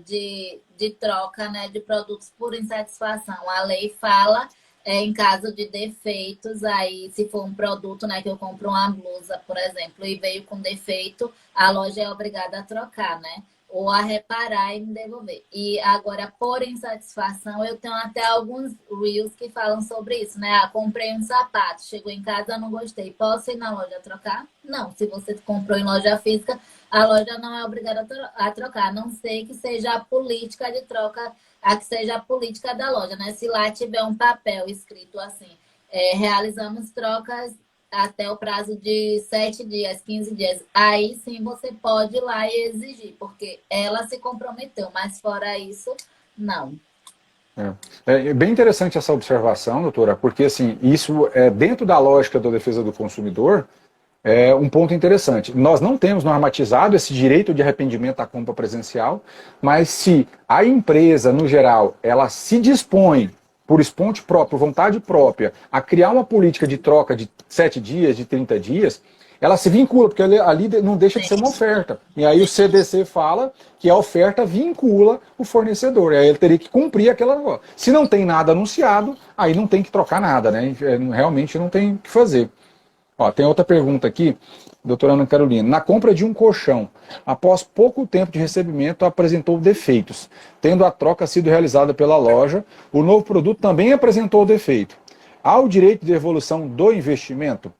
de troca, né, de produtos por insatisfação. A lei fala em caso de defeitos, aí se for um produto, né, que eu compro uma blusa, por exemplo, e veio com defeito, a loja é obrigada a trocar, né? Ou a reparar e me devolver. E agora, por insatisfação, eu tenho até alguns reels que falam sobre isso, né? Ah, comprei um sapato, chegou em casa, não gostei. Posso ir na loja trocar? Não. Se você comprou em loja física, a loja não é obrigada a trocar, a não ser que seja a política de troca, a que seja a política da loja, né? Se lá tiver um papel escrito assim, realizamos trocas até o prazo de 7 dias, 15 dias. Aí sim você pode ir lá e exigir, porque ela se comprometeu, mas fora isso, não. É bem interessante essa observação, doutora, porque assim, isso é dentro da lógica da defesa do consumidor, é um ponto interessante. Nós não temos normatizado esse direito de arrependimento à compra presencial, mas se a empresa, no geral, ela se dispõe por esponte próprio, vontade própria, a criar uma política de troca de 7 dias, de 30 dias, ela se vincula, porque ali não deixa de ser uma oferta. E aí o CDC fala que a oferta vincula o fornecedor. E aí ele teria que cumprir aquela... Se não tem nada anunciado, aí não tem que trocar nada, né? Realmente não tem o que fazer. Ó, tem outra pergunta aqui, doutora Ana Carolina. Na compra de um colchão, após pouco tempo de recebimento, apresentou defeitos. Tendo a troca sido realizada pela loja, o novo produto também apresentou defeito. Há o direito de devolução do investimento?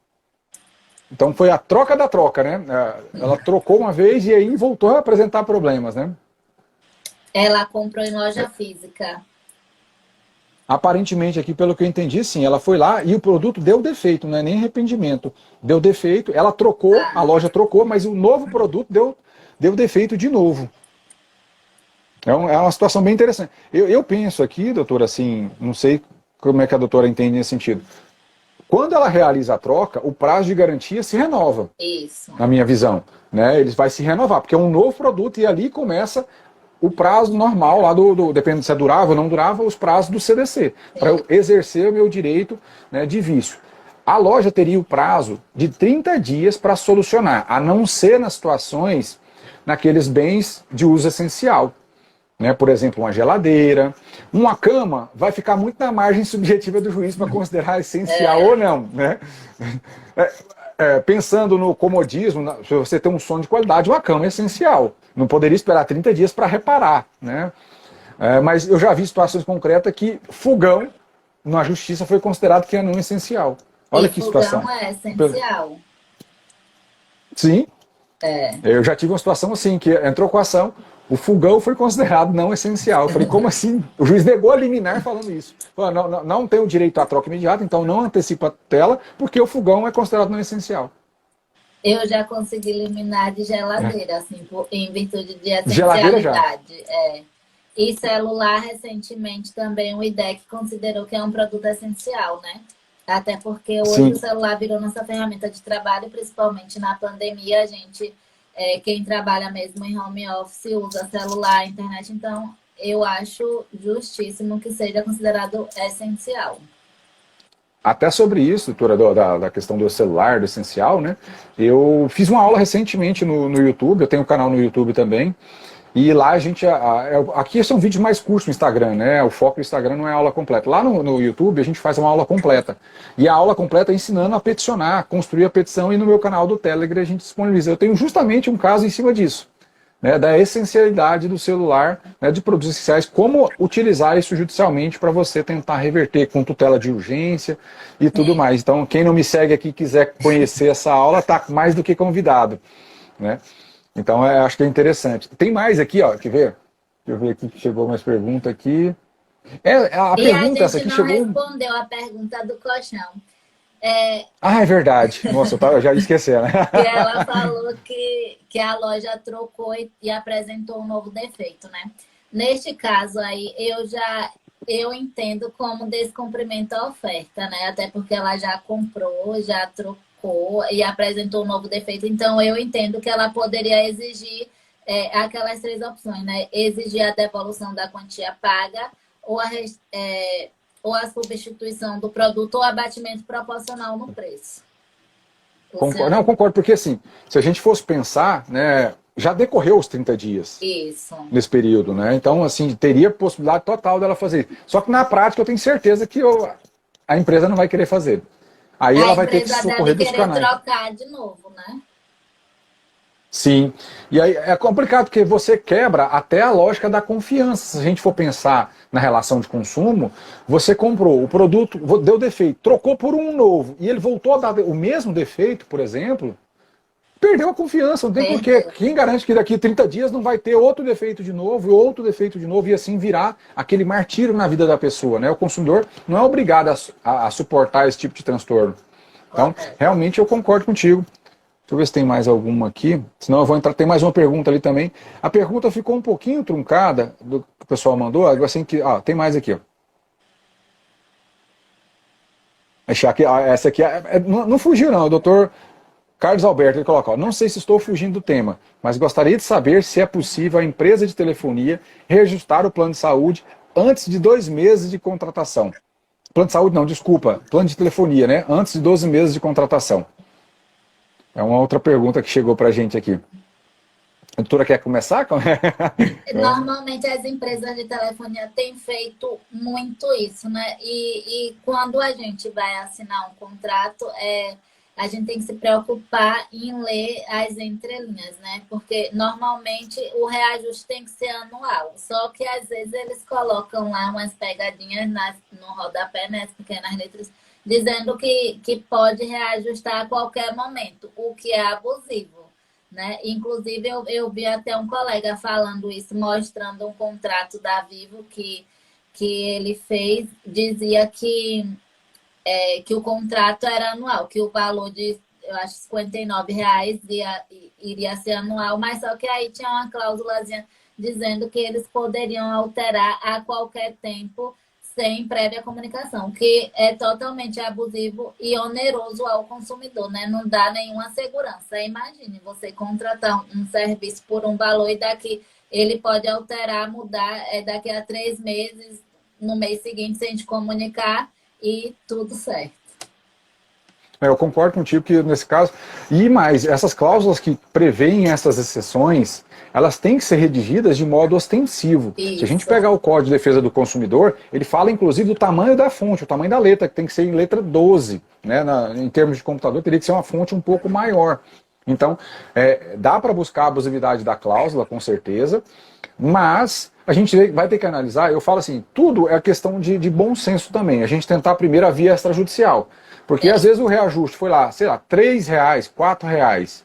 Então foi a troca da troca, né? Ela trocou uma vez e aí voltou a apresentar problemas, né? Ela comprou em loja física. Aparentemente aqui, pelo que eu entendi, sim, ela foi lá e o produto deu defeito, não é nem arrependimento. Deu defeito, ela trocou, a loja trocou, mas o novo produto deu defeito de novo. É uma situação bem interessante. Eu penso aqui, doutora, assim, não sei como é que a doutora entende nesse sentido. Quando ela realiza a troca, o prazo de garantia se renova. Isso. Na minha visão, né? Ele vai se renovar, porque é um novo produto e ali começa o prazo normal, lá depende se é durável ou não durável, os prazos do CDC, para eu exercer o meu direito, né, de vício. A loja teria o prazo de 30 dias para solucionar, a não ser nas situações, naqueles bens de uso essencial. Né? Por exemplo, uma geladeira, uma cama, vai ficar muito na margem subjetiva do juiz para considerar essencial ou não. Né? Pensando no comodismo, se você tem um sono de qualidade, uma cama é essencial. Não poderia esperar 30 dias para reparar. Né? Mas eu já vi situações concretas que fogão, na justiça, foi considerado que é não essencial. Olha que situação. Fogão é essencial. Sim. Eu já tive uma situação assim, que entrou com a ação, o fogão foi considerado não essencial. Eu falei, como assim? O juiz negou a liminar falando isso. Falou, não tem o direito à troca imediata, então não antecipa a tela, porque o fogão é considerado não essencial. Eu já consegui liminar de geladeira, assim, em virtude de essencialidade. Geladeira já? E celular, recentemente, também o IDEC considerou que é um produto essencial, né? Até porque hoje Sim. O celular virou nossa ferramenta de trabalho, principalmente na pandemia, a gente... quem trabalha mesmo em home office usa celular, internet, então eu acho justíssimo que seja considerado essencial. Até sobre isso, doutora, da questão do celular, do essencial, né? Eu fiz uma aula recentemente no YouTube, eu tenho um canal no YouTube também, e lá a gente, aqui são vídeos mais curtos no Instagram, né? O foco do Instagram não é aula completa. Lá no YouTube a gente faz uma aula completa. E a aula completa é ensinando a peticionar, construir a petição, e no meu canal do Telegram a gente disponibiliza. Eu tenho justamente um caso em cima disso. né, da essencialidade do celular, né, de produtos essenciais, como utilizar isso judicialmente para você tentar reverter com tutela de urgência e tudo mais. Então, quem não me segue aqui e quiser conhecer essa aula, está mais do que convidado, né? Então, acho que é interessante. Tem mais aqui, ó, quer ver? Deixa eu ver aqui que chegou mais pergunta aqui. A E a pergunta, essa gente aqui não chegou... respondeu a pergunta do colchão. Ah, é verdade. Nossa, eu já ia esquecer, né? Que ela falou que a loja trocou e apresentou um novo defeito, né? Neste caso aí, eu entendo como descumprimento à oferta, né? Até porque ela já comprou, já trocou e apresentou um novo defeito. Então, eu entendo que ela poderia exigir aquelas três opções, né? Exigir a devolução da quantia paga ou ou a substituição do produto ou abatimento proporcional no preço. Concordo, não, concordo, porque assim, se a gente fosse pensar, né, já decorreu os 30 dias Isso. nesse período, né? Então, assim, teria possibilidade total dela fazer. Só que na prática eu tenho certeza que a empresa não vai querer fazer. Aí ela vai ter que se socorrer dos canais. A empresa deve querer trocar de novo, né? Sim. E aí é complicado porque você quebra até a lógica da confiança. Se a gente for pensar na relação de consumo, você comprou o produto, deu defeito, trocou por um novo e ele voltou a dar o mesmo defeito, por exemplo, perdeu a confiança. Não tem porquê. Quem garante que daqui a 30 dias não vai ter outro defeito de novo, outro defeito de novo, e assim virar aquele martírio na vida da pessoa, né? O consumidor não é obrigado a suportar esse tipo de transtorno. Então, realmente eu concordo contigo. Deixa eu ver se tem mais alguma aqui. Senão eu vou entrar. Tem mais uma pergunta ali também. A pergunta ficou um pouquinho truncada do que o pessoal mandou. Assim que, tem mais aqui. Ó. Essa aqui não fugiu, não. O doutor Carlos Alberto ele coloca: não sei se estou fugindo do tema, mas gostaria de saber se é possível a empresa de telefonia reajustar o plano de saúde antes de 2 meses de contratação. Plano de saúde não, desculpa. Plano de telefonia, né? Antes de 12 meses de contratação. É uma outra pergunta que chegou para a gente aqui. A doutora quer começar? Normalmente as empresas de telefonia têm feito muito isso, né? E quando a gente vai assinar um contrato, a gente tem que se preocupar em ler as entrelinhas, né? Porque normalmente o reajuste tem que ser anual. Só que às vezes eles colocam lá umas pegadinhas no rodapé, né? As pequenas letras, dizendo que pode reajustar a qualquer momento, o que é abusivo, né? Inclusive, eu vi até um colega falando isso, mostrando um contrato da Vivo que ele fez, dizia que o contrato era anual, que o valor de, eu acho, R$ 59 iria ser anual, mas só que aí tinha uma cláusulazinha dizendo que eles poderiam alterar a qualquer tempo sem prévia comunicação, que é totalmente abusivo e oneroso ao consumidor, né? Não dá nenhuma segurança. Imagine você contratar um serviço por um valor e daqui ele pode alterar, mudar daqui a 3 meses, no mês seguinte, sem te comunicar e tudo certo. Eu concordo contigo que nesse caso, e mais, essas cláusulas que prevêem essas exceções, elas têm que ser redigidas de modo ostensivo. Isso. Se a gente pegar o Código de Defesa do Consumidor, ele fala inclusive do tamanho da fonte, o tamanho da letra, que tem que ser em letra 12, né? Em termos de computador, teria que ser uma fonte um pouco maior. Então, dá para buscar a abusividade da cláusula, com certeza, mas a gente vai ter que analisar, eu falo assim, tudo é questão de bom senso também, a gente tentar primeiro a via extrajudicial. Porque às vezes o reajuste foi lá, sei lá, R$3, R$4.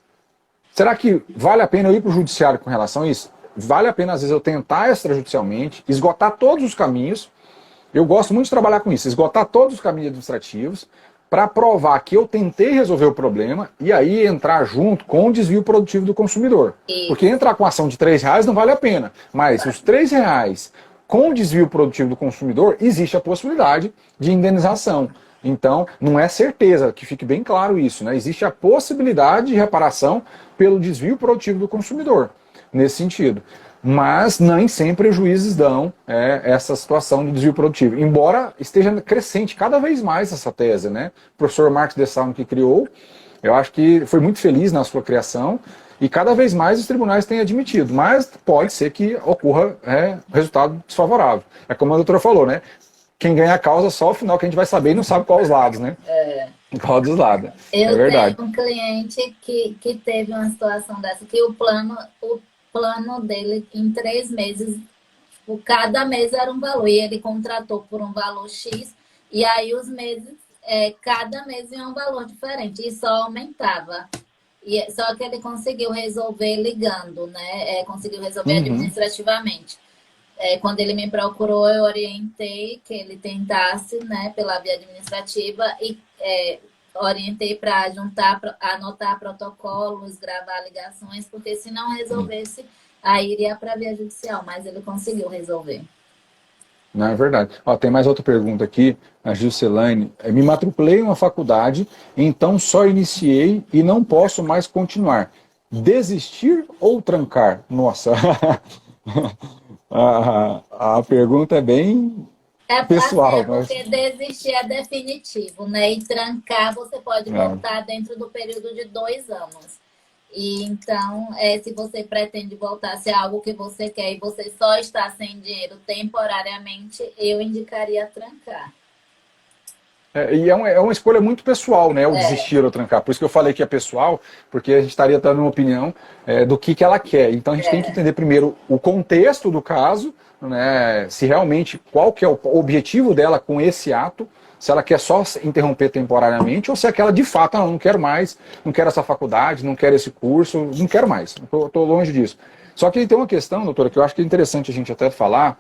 Será que vale a pena eu ir para o judiciário com relação a isso? Vale a pena, às vezes, eu tentar extrajudicialmente, esgotar todos os caminhos. Eu gosto muito de trabalhar com isso, esgotar todos os caminhos administrativos para provar que eu tentei resolver o problema e aí entrar junto com o desvio produtivo do consumidor. Isso. Porque entrar com ação de R$3 não vale a pena, mas os R$3 com o desvio produtivo do consumidor, existe a possibilidade de indenização. Então, não é certeza, que fique bem claro isso, né? Existe a possibilidade de reparação pelo desvio produtivo do consumidor, nesse sentido. Mas nem sempre os juízes dão essa situação do desvio produtivo. Embora esteja crescente cada vez mais essa tese, né? O professor Marcos Dessauno que criou, eu acho que foi muito feliz na sua criação e cada vez mais os tribunais têm admitido. Mas pode ser que ocorra resultado desfavorável. É como a doutora falou, né? Quem ganha a causa só ao final que a gente vai saber e não sabe qual os lados, né? Qual dos lados. Eu verdade. tenho um cliente que teve uma situação dessa, que o plano plano dele em 3 meses. Tipo, cada mês era um valor. E ele contratou por um valor X. E aí os meses, cada mês ia um valor diferente. E só aumentava. Só que ele conseguiu resolver ligando, né? Conseguiu resolver administrativamente. Quando ele me procurou, eu orientei que ele tentasse, né, pela via administrativa e orientei para anotar protocolos, gravar ligações, porque se não resolvesse, aí iria para a via judicial, mas ele conseguiu resolver. Não, é verdade. Ó, tem mais outra pergunta aqui, a Gilcelaine. Me matriculei em uma faculdade, então só iniciei e não posso mais continuar. Desistir ou trancar? Nossa, a pergunta é bem pessoal. Porque desistir é definitivo, né? E trancar você pode voltar dentro do período de 2 anos. E então, se você pretende voltar, se é algo que você quer e você só está sem dinheiro temporariamente, eu indicaria trancar. E é uma escolha muito pessoal, né? O desistir ou trancar. Por isso que eu falei que é pessoal, porque a gente estaria dando uma opinião do que ela quer. Então a gente tem que entender primeiro o contexto do caso, né? Se realmente, qual que é o objetivo dela com esse ato, se ela quer só interromper temporariamente, ou se aquela de fato, não quero mais, não quero essa faculdade, não quero esse curso, não quero mais, estou longe disso. Só que tem uma questão, doutora, que eu acho que é interessante a gente até falar,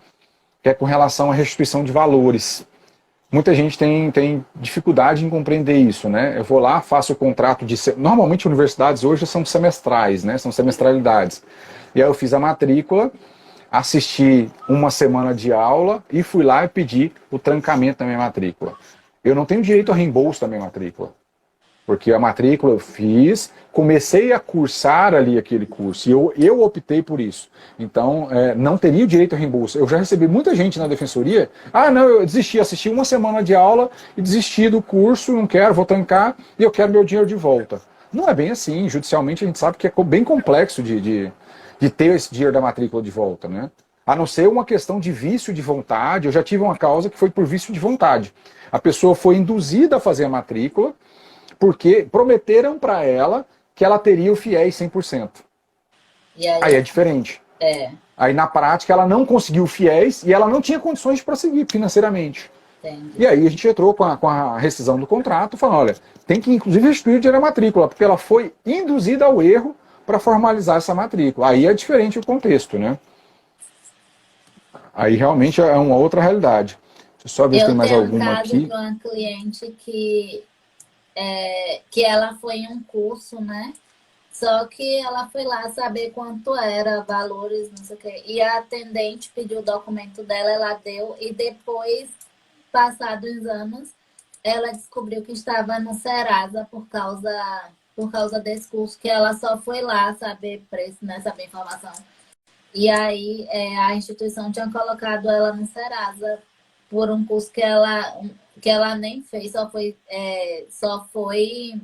que é com relação à restituição de valores. Muita gente tem dificuldade em compreender isso, né? Eu vou lá, faço o contrato de... Normalmente universidades hoje são semestrais, né? São semestralidades. E aí eu fiz a matrícula, assisti uma semana de aula e fui lá e pedi o trancamento da minha matrícula. Eu não tenho direito a reembolso da minha matrícula. Porque a matrícula eu fiz, comecei a cursar ali aquele curso, e eu optei por isso. Então, não teria o direito a reembolso. Eu já recebi muita gente na defensoria, não, eu desisti, assisti uma semana de aula e desisti do curso, não quero, vou trancar e eu quero meu dinheiro de volta. Não é bem assim, judicialmente a gente sabe que é bem complexo de ter esse dinheiro da matrícula de volta, né? A não ser uma questão de vício de vontade. Eu já tive uma causa que foi por vício de vontade. A pessoa foi induzida a fazer a matrícula, porque prometeram para ela que ela teria o FIES 100%. Aí é diferente. Aí na prática ela não conseguiu o FIES e ela não tinha condições de prosseguir financeiramente. Entendi. E aí a gente entrou com a rescisão do contrato, falando, olha, tem que inclusive restituir o dinheiro da matrícula, porque ela foi induzida ao erro para formalizar essa matrícula. Aí é diferente o contexto, né? Aí realmente é uma outra realidade. Deixa eu só ver se tem mais alguma aqui. Eu tenho um caso de uma cliente que ela foi em um curso, né? Só que ela foi lá saber quanto era, valores, não sei o quê. E a atendente pediu o documento dela, ela deu. E depois, passados anos, ela descobriu que estava no Serasa por causa desse curso, que ela só foi lá saber preço, né? Saber informação. E aí a instituição tinha colocado ela no Serasa por um curso que ela nem fez, só foi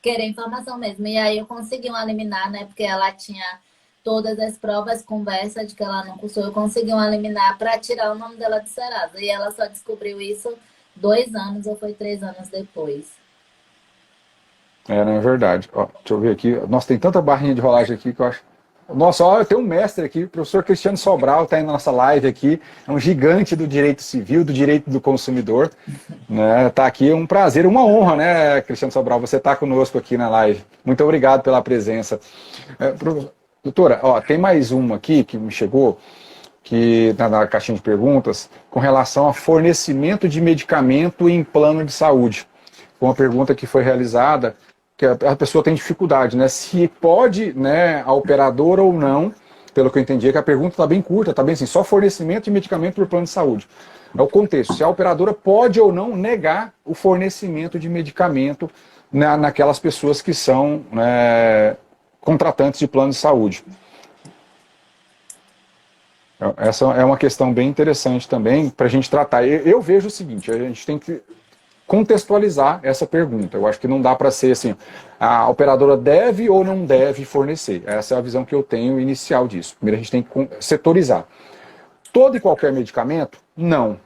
querer informação mesmo. E aí eu consegui uma liminar, né? Porque ela tinha todas as provas, conversa de que ela não cursou, eu consegui uma liminar para tirar o nome dela de Serasa. E ela só descobriu isso 2 anos ou foi 3 anos depois. Não é verdade. Ó, deixa eu ver aqui. Nossa, tem tanta barrinha de rolagem aqui que eu acho... Nossa, olha, tem um mestre aqui, o professor Cristiano Sobral, está aí na nossa live aqui, é um gigante do direito civil, do direito do consumidor, né? Tá aqui, é um prazer, uma honra, né, Cristiano Sobral, você está conosco aqui na live. Muito obrigado pela presença. Doutora, ó, tem mais uma aqui que me chegou, que na caixinha de perguntas, com relação a fornecimento de medicamento em plano de saúde. Uma pergunta que foi realizada, que a pessoa tem dificuldade, né? Se pode, né, a operadora ou não, pelo que eu entendi, que a pergunta está bem curta, está bem assim, só fornecimento de medicamento por plano de saúde. É o contexto, se a operadora pode ou não negar o fornecimento de medicamento naquelas pessoas que são contratantes de plano de saúde. Essa é uma questão bem interessante também para a gente tratar. Eu vejo o seguinte, a gente tem que contextualizar essa pergunta. Eu acho que não dá para ser assim, a operadora deve ou não deve fornecer. Essa é a visão que eu tenho inicial disso. Primeiro a gente tem que setorizar. Todo e qualquer medicamento? Não.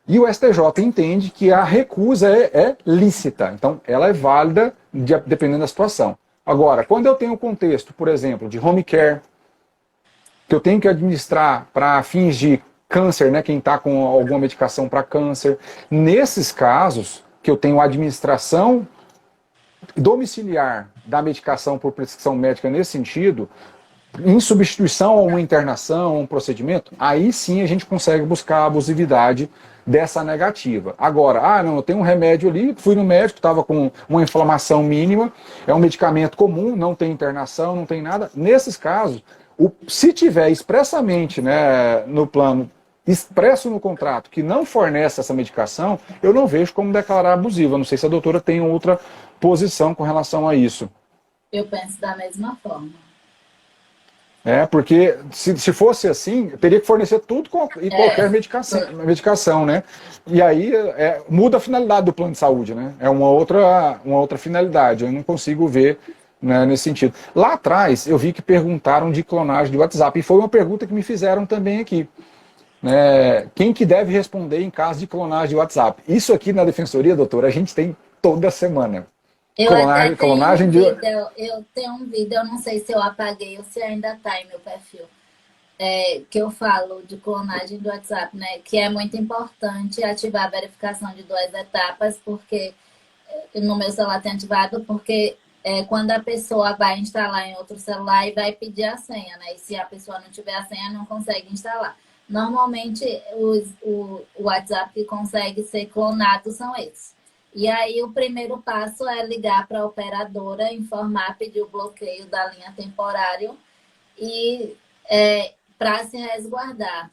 E o STJ entende que a recusa é lícita. Então, ela é válida dependendo da situação. Agora, quando eu tenho um contexto, por exemplo, de home care, que eu tenho que administrar para fins de câncer, né, quem está com alguma medicação para câncer. Nesses casos, que eu tenho administração domiciliar da medicação por prescrição médica nesse sentido, em substituição a uma internação, a um procedimento, aí sim a gente consegue buscar a abusividade dessa negativa. Agora, não, eu tenho um remédio ali, fui no médico, estava com uma inflamação mínima, é um medicamento comum, não tem internação, não tem nada. Nesses casos, se tiver expressamente, né, no plano, expresso no contrato, que não fornece essa medicação, eu não vejo como declarar abusiva. Não sei se a doutora tem outra posição com relação a isso. Eu penso da mesma forma. Porque se fosse assim, teria que fornecer tudo e qualquer medicação, né? E aí muda a finalidade do plano de saúde, né? É uma outra finalidade. Eu não consigo ver, né, nesse sentido. Lá atrás, eu vi que perguntaram de clonagem de WhatsApp, e foi uma pergunta que me fizeram também aqui. Quem que deve responder em caso de clonagem de WhatsApp? Isso aqui na Defensoria, doutora, a gente tem toda semana. Eu tenho um vídeo, eu não sei se eu apaguei ou se ainda está em meu perfil, que eu falo de clonagem do WhatsApp, né? Que é muito importante ativar a verificação de 2 etapas, porque no meu celular tem ativado, porque quando a pessoa vai instalar em outro celular e vai pedir a senha, né? E se a pessoa não tiver a senha, não consegue instalar. Normalmente, o WhatsApp que consegue ser clonado são esses. E aí, o primeiro passo é ligar para a operadora, informar, pedir o bloqueio da linha temporária e para se resguardar.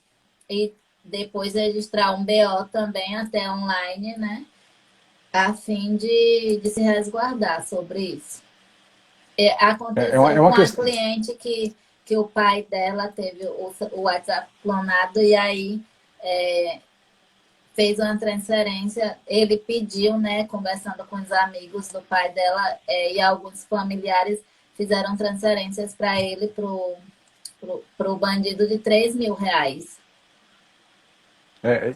E depois registrar um BO também, até online, né? A fim de se resguardar sobre isso. Aconteceu com uma cliente que o pai dela teve o WhatsApp clonado e aí fez uma transferência, ele pediu, né, conversando com os amigos do pai dela e alguns familiares fizeram transferências para ele, pro bandido de R$3.000.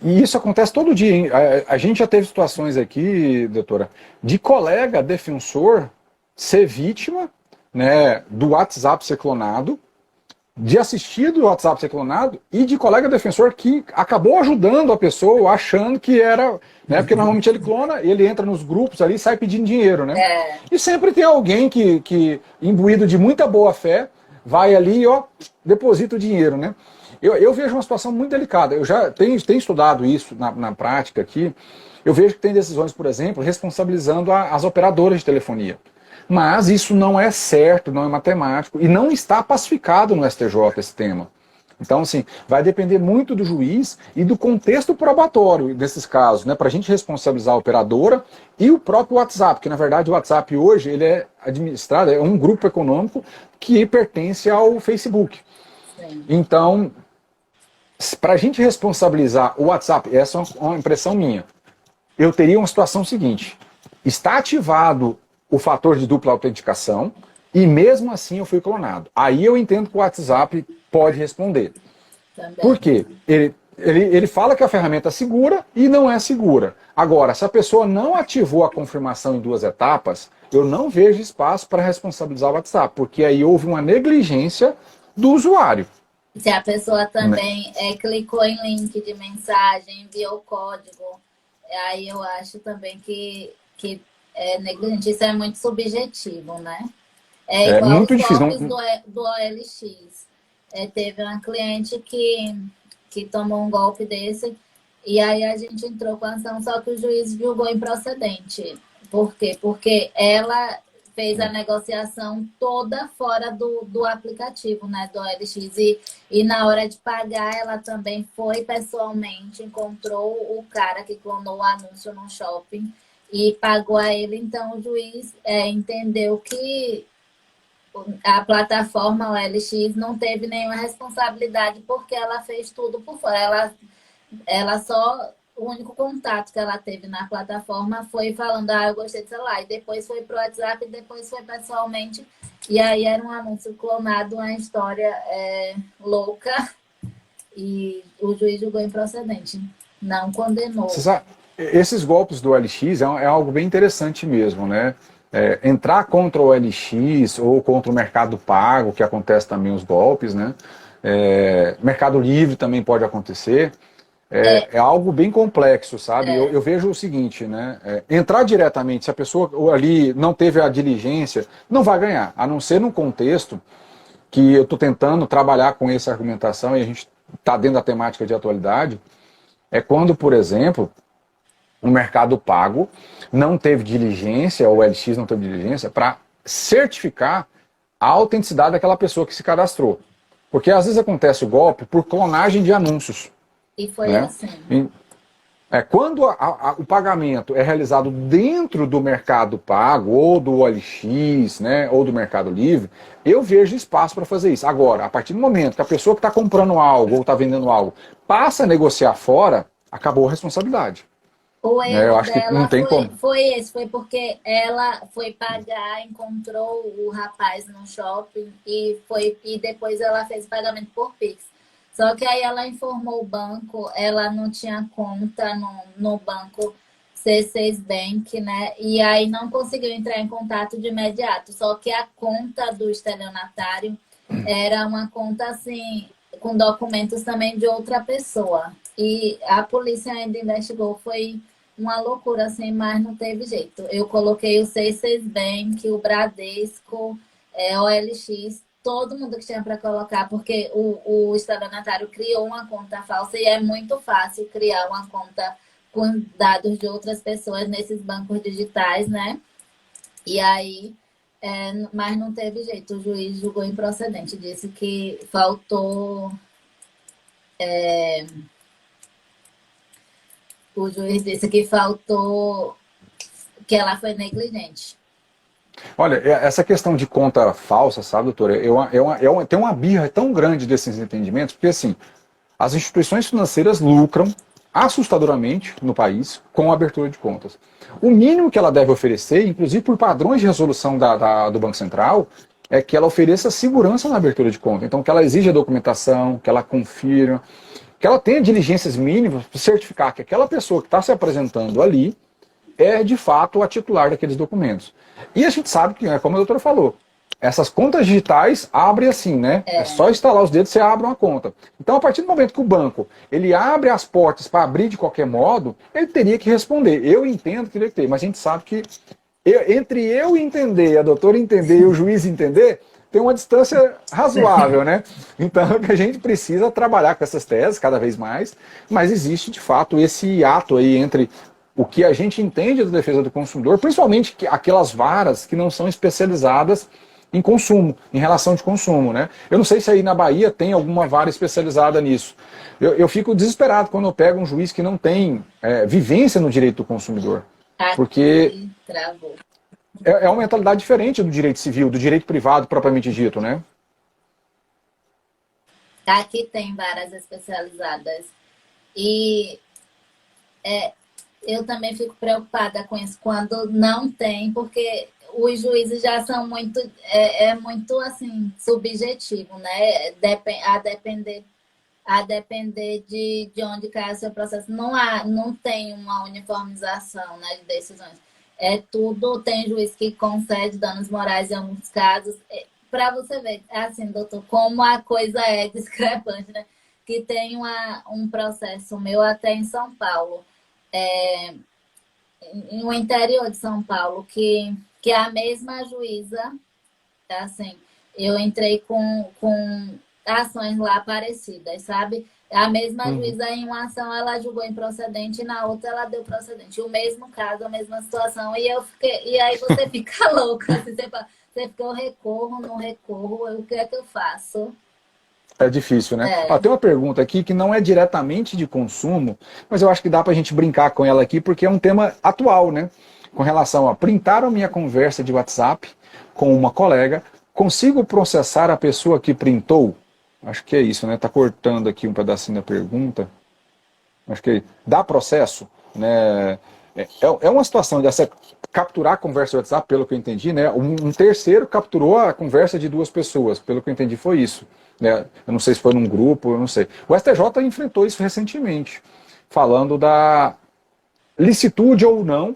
E isso acontece todo dia, hein? A gente já teve situações aqui, doutora, de colega defensor ser vítima, né, do WhatsApp ser clonado, de assistir do WhatsApp ser clonado e de colega defensor que acabou ajudando a pessoa achando que era, né, porque normalmente ele clona, ele entra nos grupos ali e sai pedindo dinheiro, né? E sempre tem alguém que imbuído de muita boa fé, vai ali e deposita o dinheiro, né? Eu vejo uma situação muito delicada, eu já tenho estudado isso na prática aqui, eu vejo que tem decisões, por exemplo, responsabilizando as operadoras de telefonia. Mas isso não é certo, não é matemático e não está pacificado no STJ esse tema. Então, assim, vai depender muito do juiz e do contexto probatório desses casos, né, para a gente responsabilizar a operadora e o próprio WhatsApp, que na verdade o WhatsApp hoje ele é administrado, é um grupo econômico que pertence ao Facebook. Sim. Então, para a gente responsabilizar o WhatsApp, essa é uma impressão minha, eu teria uma situação seguinte: está ativado o fator de dupla autenticação, e mesmo assim eu fui clonado. Aí eu entendo que o WhatsApp pode responder. Também. Por quê? Ele fala que a ferramenta é segura e não é segura. Agora, se a pessoa não ativou a confirmação em 2 etapas, eu não vejo espaço para responsabilizar o WhatsApp, porque aí houve uma negligência do usuário. Se a pessoa também clicou em link de mensagem, enviou o código, aí eu acho também que negligente. Isso é muito subjetivo, né? Igual muito os difícil. golpes do OLX. Teve uma cliente que tomou um golpe desse e aí a gente entrou com a ação, só que o juiz julgou improcedente. Por quê? Porque ela fez a negociação toda fora do aplicativo, né, do OLX. E na hora de pagar, ela também foi pessoalmente, encontrou o cara que clonou o anúncio no shopping e pagou a ele. Então, o juiz entendeu que a plataforma OLX não teve nenhuma responsabilidade porque ela fez tudo por fora. Ela só... O único contato que ela teve na plataforma foi falando, eu gostei do celular. E depois foi pro WhatsApp, e depois foi pessoalmente. E aí era um anúncio clonado, uma história louca. E o juiz julgou improcedente. Não condenou. Esses golpes do OLX é algo bem interessante mesmo, né? Entrar contra o OLX ou contra o Mercado Pago, que acontece também os golpes, né? Mercado Livre também pode acontecer. É algo bem complexo, sabe? Eu vejo o seguinte, né? Entrar diretamente, se a pessoa ali não teve a diligência, não vai ganhar, a não ser num contexto que eu estou tentando trabalhar com essa argumentação e a gente está dentro da temática de atualidade, é quando, por exemplo, o Mercado Pago não teve diligência, ou o LX não teve diligência, para certificar a autenticidade daquela pessoa que se cadastrou. Porque às vezes acontece o golpe por clonagem de anúncios. E foi Né? assim. Quando o pagamento é realizado dentro do Mercado Pago, ou do OLX, né, ou do Mercado Livre, eu vejo espaço para fazer isso. Agora, a partir do momento que a pessoa que está comprando algo ou está vendendo algo passa a negociar fora, acabou a responsabilidade. O Eu erro acho que não dela tem como. foi porque ela foi pagar, encontrou o rapaz no shopping e depois ela fez o pagamento por Pix. Só que aí ela informou o banco, ela não tinha conta no banco C6 Bank, né? E aí não conseguiu entrar em contato de imediato. Só que a conta do estelionatário era uma conta assim, com documentos também de outra pessoa. E a polícia ainda investigou, foi uma loucura, assim, mas não teve jeito. Eu coloquei o C6 Bank, o Bradesco, OLX, todo mundo que tinha para colocar, porque o estelionatário criou uma conta falsa e é muito fácil criar uma conta com dados de outras pessoas nesses bancos digitais, né? E aí, mas não teve jeito, o juiz julgou improcedente, disse que faltou. O juiz disse que faltou, que ela foi negligente. Olha, essa questão de conta falsa, sabe, doutora, tem uma birra tão grande desses entendimentos, porque assim, as instituições financeiras lucram assustadoramente no país com a abertura de contas. O mínimo que ela deve oferecer, inclusive por padrões de resolução do Banco Central, é que ela ofereça segurança na abertura de conta. Então, que ela exija documentação, que ela confirme, que ela tenha diligências mínimas para certificar que aquela pessoa que está se apresentando ali é de fato a titular daqueles documentos. E a gente sabe que, como a doutora falou, essas contas digitais abrem assim, né? É só instalar os dedos e você abre uma conta. Então, a partir do momento que o banco ele abre as portas para abrir de qualquer modo, ele teria que responder. Eu entendo que teria que ter, mas a gente sabe que entre eu entender, a doutora entender e o juiz entender, tem uma distância razoável, né? Então, a gente precisa trabalhar com essas teses cada vez mais, mas existe, de fato, esse ato aí entre o que a gente entende da defesa do consumidor, principalmente aquelas varas que não são especializadas em consumo, em relação de consumo, né? Eu não sei se aí na Bahia tem alguma vara especializada nisso. Eu fico desesperado quando eu pego um juiz que não tem vivência no direito do consumidor. Porque é uma mentalidade diferente do direito civil, do direito privado propriamente dito, né? Aqui tem varas especializadas. E eu também fico preocupada com isso quando não tem, porque os juízes já são muito, muito assim, subjetivo, né? A depender de onde cai o seu processo. Não tem uma uniformização, né, de decisões. Tudo, tem juiz que concede danos morais em alguns casos. Para você ver, assim, doutor, como a coisa é discrepante, né? Que tem um processo meu até em São Paulo, no interior de São Paulo, que a mesma juíza, assim, eu entrei com ações lá parecidas, sabe? A mesma juíza em uma ação ela julgou improcedente e na outra ela deu procedente. O mesmo caso, a mesma situação. E aí você fica louca. Assim, você fica, eu recorro, não recorro, o que é que eu faço? É difícil, né? Tem uma pergunta aqui que não é diretamente de consumo, mas eu acho que dá pra gente brincar com ela aqui porque é um tema atual, né? Com relação a printaram minha conversa de WhatsApp com uma colega, consigo processar a pessoa que printou? Acho que é isso, né? Tá cortando aqui um pedacinho da pergunta. Acho que dá processo, né? É uma situação dessa capturar a conversa de WhatsApp, pelo que eu entendi, né? Um terceiro capturou a conversa de duas pessoas, pelo que eu entendi foi isso. Né? Eu não sei se foi num grupo, eu não sei. O STJ enfrentou isso recentemente, falando da licitude ou não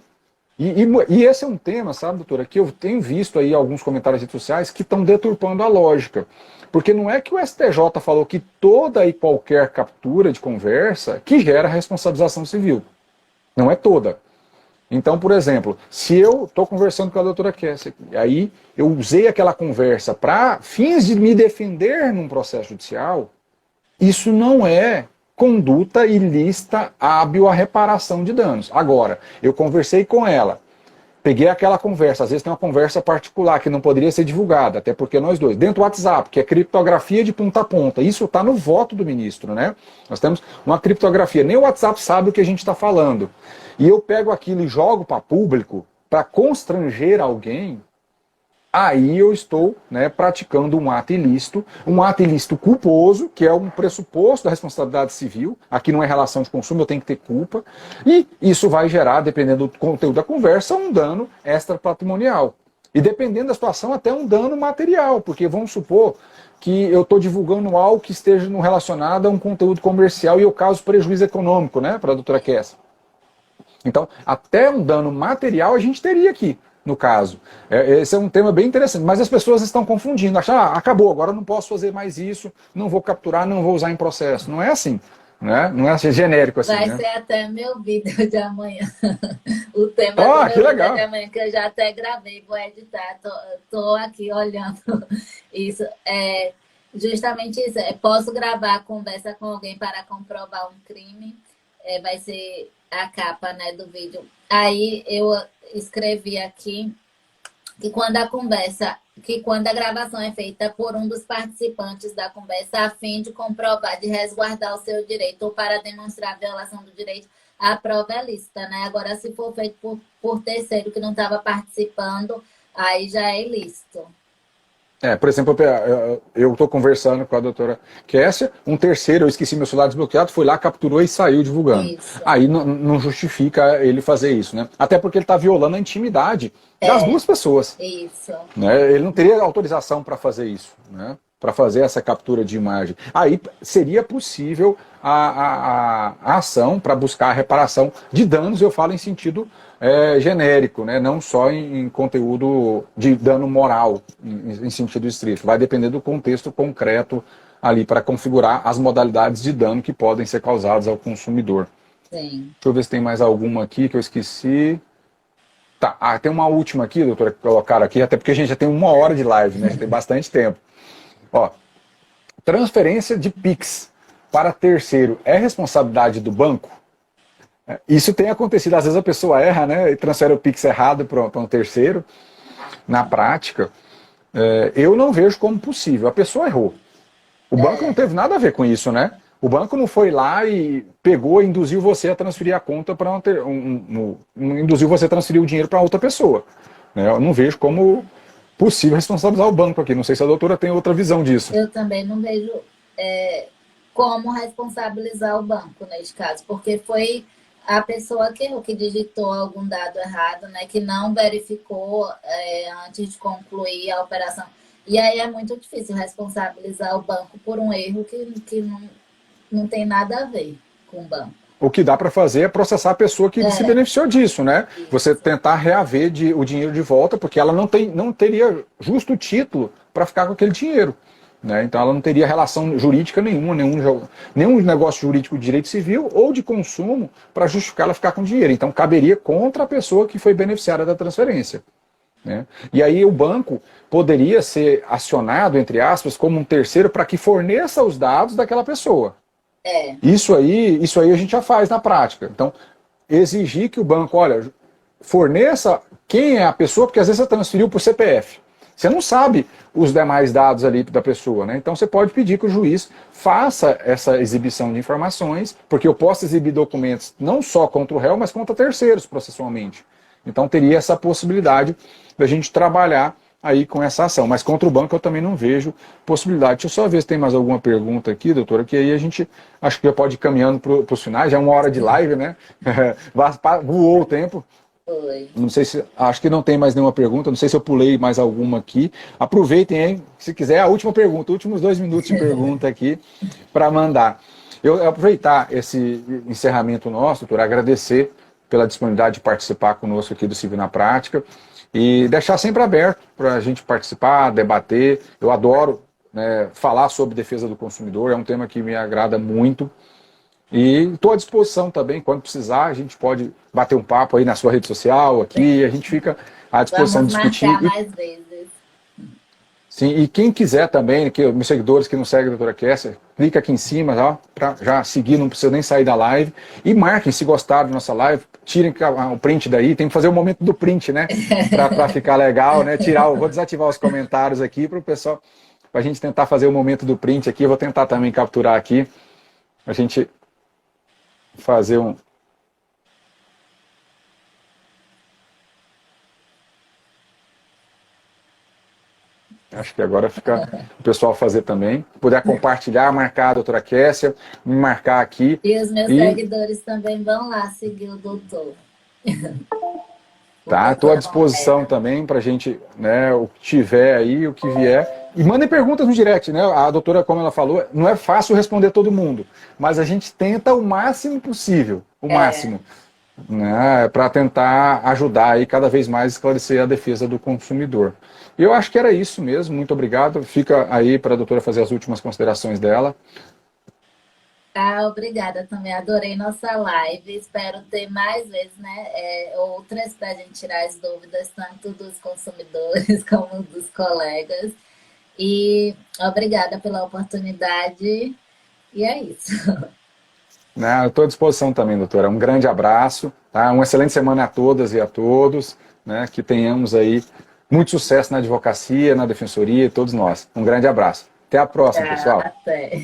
E esse é um tema, sabe, doutora, que eu tenho visto aí alguns comentários nas redes sociais que estão deturpando a lógica. Porque não é que o STJ falou que toda e qualquer captura de conversa que gera responsabilização civil. Não é toda. Então, por exemplo, se eu estou conversando com a doutora Kessia, aí eu usei aquela conversa para fins de me defender num processo judicial, isso não é conduta ilícita hábil à reparação de danos. Agora, eu conversei com ela, peguei aquela conversa, às vezes tem uma conversa particular que não poderia ser divulgada, até porque nós dois, dentro do WhatsApp, que é criptografia de ponta a ponta, isso está no voto do ministro, né? Nós temos uma criptografia, nem o WhatsApp sabe o que a gente está falando. E eu pego aquilo e jogo para público, para constranger alguém, aí eu estou, né, praticando um ato ilícito culposo, que é um pressuposto da responsabilidade civil. Aqui não é relação de consumo, eu tenho que ter culpa. E isso vai gerar, dependendo do conteúdo da conversa, um dano extrapatrimonial. E dependendo da situação, até um dano material, porque vamos supor que eu estou divulgando algo que esteja relacionado a um conteúdo comercial e eu causo prejuízo econômico, né, para a doutora Kessia. Então, até um dano material a gente teria aqui, no caso. Esse é um tema bem interessante, mas as pessoas estão confundindo, acham, acabou, agora não posso fazer mais isso, não vou capturar, não vou usar em processo. Não é assim, né? Não é assim, genérico assim. Vai né? ser até meu vídeo de amanhã. O tema Ah, do que meu legal. vídeo de amanhã, que eu já até gravei, vou editar, tô aqui olhando isso. É justamente isso, posso gravar a conversa com alguém para comprovar um crime, vai ser a capa, né, do vídeo. Aí eu escrevi aqui que quando a gravação é feita por um dos participantes da conversa a fim de comprovar, de resguardar o seu direito ou para demonstrar a violação do direito, a prova é lícita, né? Agora, se for feito por terceiro que não estava participando, aí já é ilícito. Por exemplo, eu estou conversando com a doutora Kessia, um terceiro, eu esqueci meu celular desbloqueado, foi lá, capturou e saiu divulgando. Isso. Aí não justifica ele fazer isso, né? Até porque ele está violando a intimidade das duas pessoas. Isso. Né? Ele não teria autorização para fazer isso, né? Para fazer essa captura de imagem. Aí seria possível a ação para buscar a reparação de danos, eu falo em sentido genérico, né? Não só em conteúdo de dano moral, em sentido estrito. Vai depender do contexto concreto ali para configurar as modalidades de dano que podem ser causadas ao consumidor. Sim. Deixa eu ver se tem mais alguma aqui que eu esqueci. Tá, tem uma última aqui, doutora, que colocaram aqui, até porque a gente já tem 1 hora de live, né? Já tem bastante tempo. Ó, transferência de Pix para terceiro é responsabilidade do banco? Isso tem acontecido, às vezes a pessoa erra, né? E transfere o Pix errado para um terceiro. Na prática, eu não vejo como possível. A pessoa errou. O banco não teve nada a ver com isso, né? O banco não foi lá e pegou e induziu você a transferir a conta para induziu você a transferir o dinheiro para outra pessoa. Né? Eu não vejo como possível responsabilizar o banco aqui. Não sei se a doutora tem outra visão disso. Eu também não vejo como responsabilizar o banco neste caso, porque foi a pessoa que digitou algum dado errado, né, que não verificou antes de concluir a operação. E aí é muito difícil responsabilizar o banco por um erro que não tem nada a ver com o banco. O que dá para fazer é processar a pessoa que se beneficiou disso, né? Isso. Você tentar reaver o dinheiro de volta, porque ela não teria justo título para ficar com aquele dinheiro. Né? Então ela não teria relação jurídica nenhuma, nenhum negócio jurídico de direito civil ou de consumo para justificar ela ficar com dinheiro. Então caberia contra a pessoa que foi beneficiária da transferência. Né? E aí o banco poderia ser acionado, entre aspas, como um terceiro para que forneça os dados daquela pessoa. Isso aí a gente já faz na prática. Então, exigir que o banco, olha, forneça quem é a pessoa, porque às vezes você transferiu por CPF. Você não sabe os demais dados ali da pessoa, né? Então você pode pedir que o juiz faça essa exibição de informações, porque eu posso exibir documentos não só contra o réu, mas contra terceiros processualmente. Então teria essa possibilidade da gente trabalhar aí com essa ação. Mas contra o banco eu também não vejo possibilidade. Deixa eu só ver se tem mais alguma pergunta aqui, doutora, que aí a gente acho que já pode ir caminhando para os finais, já é 1 hora de live, né? Voou o tempo. Foi. Não sei se, acho que não tem mais nenhuma pergunta, não sei se eu pulei mais alguma aqui. Aproveitem, hein? Se quiser, a última pergunta, últimos 2 minutos de pergunta aqui para mandar. Eu aproveitar esse encerramento nosso, doutora, agradecer pela disponibilidade de participar conosco aqui do Civil na Prática e deixar sempre aberto para a gente participar, debater. Eu adoro, né, falar sobre defesa do consumidor, é um tema que me agrada muito. E estou à disposição também, quando precisar, a gente pode bater um papo aí na sua rede social, aqui, a gente fica à disposição de discutir. Vamos marcar mais vezes. Sim, e quem quiser também, que meus seguidores que não seguem a doutora Kessia, clica aqui em cima para já seguir, não precisa nem sair da live. E marquem, se gostaram da nossa live, tirem o print daí, tem que fazer o momento do print, né? Para ficar legal, né? Vou desativar os comentários aqui para o pessoal, para a gente tentar fazer o momento do print aqui. Eu vou tentar também capturar aqui, a gente fazer um... Acho que agora fica o pessoal fazer também. Puder compartilhar, marcar a doutora Kessia, me marcar aqui. E os meus seguidores também vão lá seguir o doutor. Tá, estou à disposição também para a gente, né, o que tiver aí, o que vier. E mandem perguntas no direct, né? A doutora, como ela falou, não é fácil responder todo mundo, mas a gente tenta o máximo possível, o máximo, né, para tentar ajudar aí cada vez mais esclarecer a defesa do consumidor. E eu acho que era isso mesmo, muito obrigado. Fica aí para a doutora fazer as últimas considerações dela. Obrigada também, adorei nossa live, espero ter mais vezes, né, outras para a gente tirar as dúvidas, tanto dos consumidores como dos colegas. E obrigada pela oportunidade, e é isso. Eu estou à disposição também, doutora. Um grande abraço, tá? Uma excelente semana a todas e a todos, né? Que tenhamos aí muito sucesso na advocacia, na defensoria, todos nós. Um grande abraço. Até a próxima, pessoal. Até.